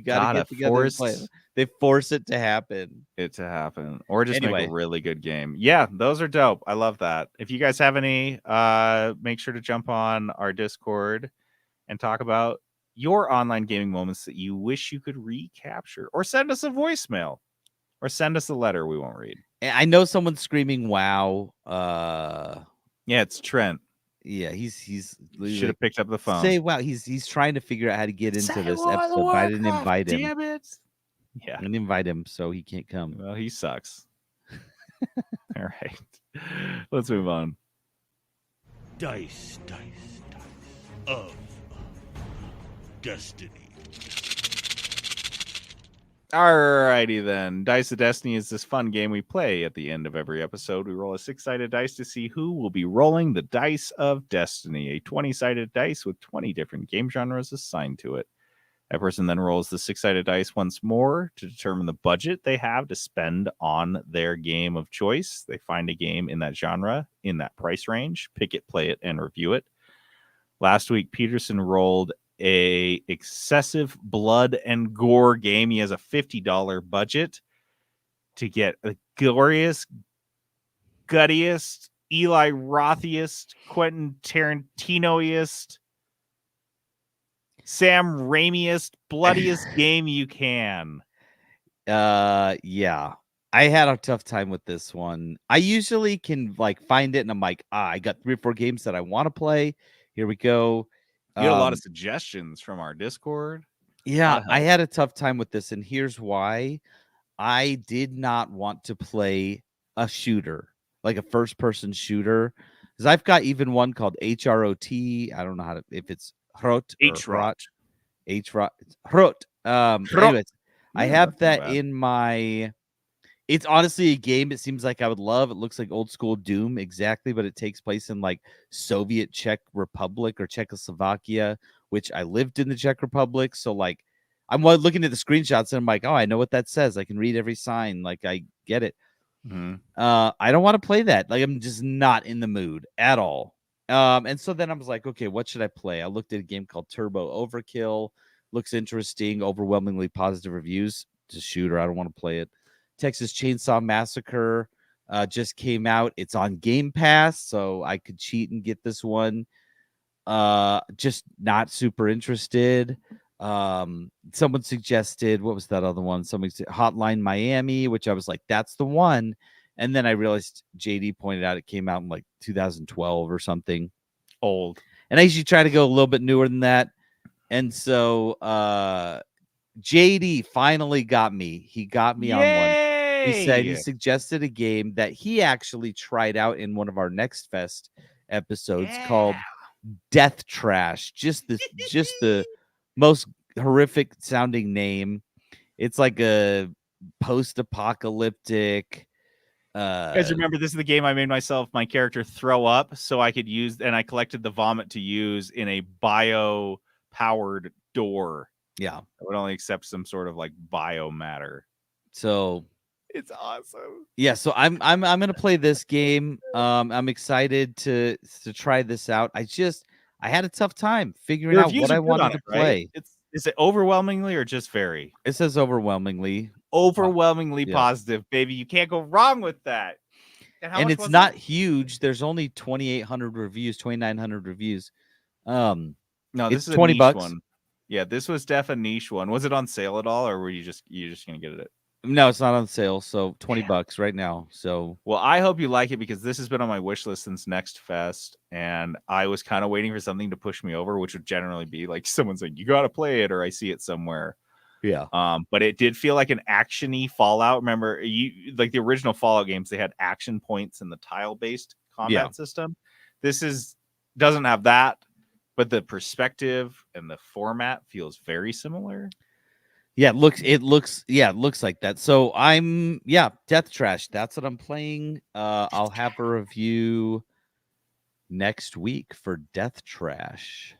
gotta get together and play. They force it to happen. Or just make a really good game. Yeah, those are dope. I love that. If you guys have any, make sure to jump on our Discord and talk about your online gaming moments that you wish you could recapture, or send us a voicemail, or send us a letter we won't read. I know someone's screaming wow. Yeah, it's Trent. Yeah, he's should have picked up the phone. Say wow. He's trying to figure out how to get into this episode, but I didn't invite him. Damn it. Yeah. I didn't invite him, so he can't come. Well, he sucks. All right. Let's move on. Dice of Destiny. Alrighty then. Dice of Destiny is this fun game we play at the end of every episode. We roll a 6-sided dice to see who will be rolling the Dice of Destiny, a 20-sided dice with 20 different game genres assigned to it. That person then rolls the 6-sided dice once more to determine the budget they have to spend on their game of choice. They find a game in that genre, in that price range, pick it, play it, and review it. Last week, Peterson rolled a excessive blood and gore game. He has a $50 budget to get the glorious, guttiest, Eli Rothiest, Quentin Tarantinoiest, Sam Raimiest, bloodiest game you can. Yeah. I had a tough time with this one. I usually can like find it and I'm like, I got 3 or 4 games that I want to play. Here we go. You had a lot of suggestions from our Discord. Yeah, I had a tough time with this, and here's why. I did not want to play a shooter, like a first-person shooter, because I've got even one called HROT. I don't know how to, if it's Hrot. HROT. Anyways, I have that in my. It's honestly a game it seems like I would love. It looks like old school Doom exactly, but it takes place in like Soviet Czech Republic or Czechoslovakia, which I lived in the Czech Republic. So like I'm looking at the screenshots and I'm like, oh, I know what that says. I can read every sign. Like I get it. Mm-hmm. I don't want to play that. Like I'm just not in the mood at all. And so then I was like, okay, what should I play? I looked at a game called Turbo Overkill. Looks interesting. Overwhelmingly positive reviews. It's a shooter. I don't want to play it. Texas Chainsaw Massacre just came out. It's on Game Pass, so I could cheat and get this one. Just not super interested. Someone suggested, what was that other one? Somebody said Hotline Miami, which I was like, that's the one. And then I realized JD pointed out it came out in like 2012 or something. Old. And I usually try to go a little bit newer than that. And so JD finally got me. He got me on one. He said he suggested a game that he actually tried out in one of our Next Fest episodes called Death Trash. Just the most horrific sounding name. It's like a post-apocalyptic. You guys remember this is the game I made my character throw up so I could use, and I collected the vomit to use in a bio powered door. Yeah. That would only accept some sort of like biomatter. So it's awesome. Yeah, so I'm gonna play this game. I'm excited to try this out. I had a tough time figuring out what I wanted to play. Right? Is it overwhelmingly or just very? It says overwhelmingly. Overwhelmingly positive, baby. You can't go wrong with that. And it's not huge. There's only 2,800 reviews, 2,900 reviews. No, this is $20 a niche one. Yeah, this was a niche one. Was it on sale at all, or were you just gonna get it? No, it's not on sale. So $20 right now. So well, I hope you like it because this has been on my wish list since Next Fest, and I was kind of waiting for something to push me over, which would generally be like someone saying you got to play it, or I see it somewhere. Yeah. But it did feel like an action-y Fallout. Remember, you like the original Fallout games, they had action points in the tile-based combat system. This doesn't have that, but the perspective and the format feels very similar. Yeah, it looks like that. So Death Trash. That's what I'm playing. I'll have a review next week for Death Trash.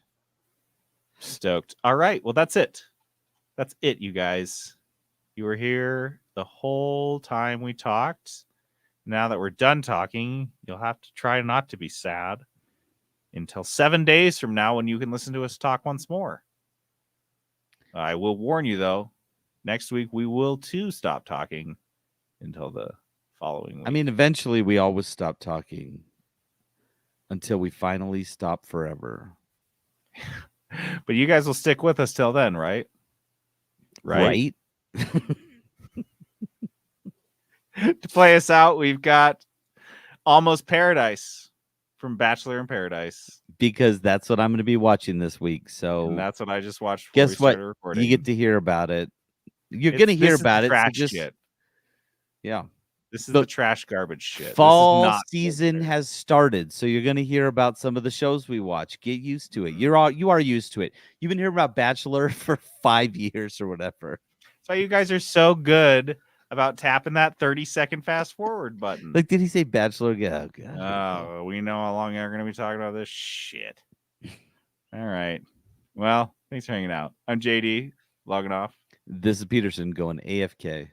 Stoked. All right. Well, that's it. That's it, you guys. You were here the whole time we talked. Now that we're done talking, you'll have to try not to be sad until 7 days from now when you can listen to us talk once more. I will warn you, though, next week we will too stop talking until the following week. I mean, eventually we always stop talking until we finally stop forever. But you guys will stick with us till then, right? Right? To play us out, we've got Almost Paradise from Bachelor in Paradise. Because that's what I'm going to be watching this week. So and that's what I just watched. Guess what? You get to hear about it. You're going to hear about it. Trash so shit. Yeah. This is the trash garbage shit. Fall season has started, so you're going to hear about some of the shows we watch. Get used to it. You are used to it. You've been hearing about Bachelor for 5 years or whatever. That's why you guys are so good about tapping that 30-second fast forward button. Like, did he say Bachelor? Yeah, God. Oh, we know how long you're going to be talking about this shit. All right. Well, thanks for hanging out. I'm JD, logging off. This is Peterson going AFK.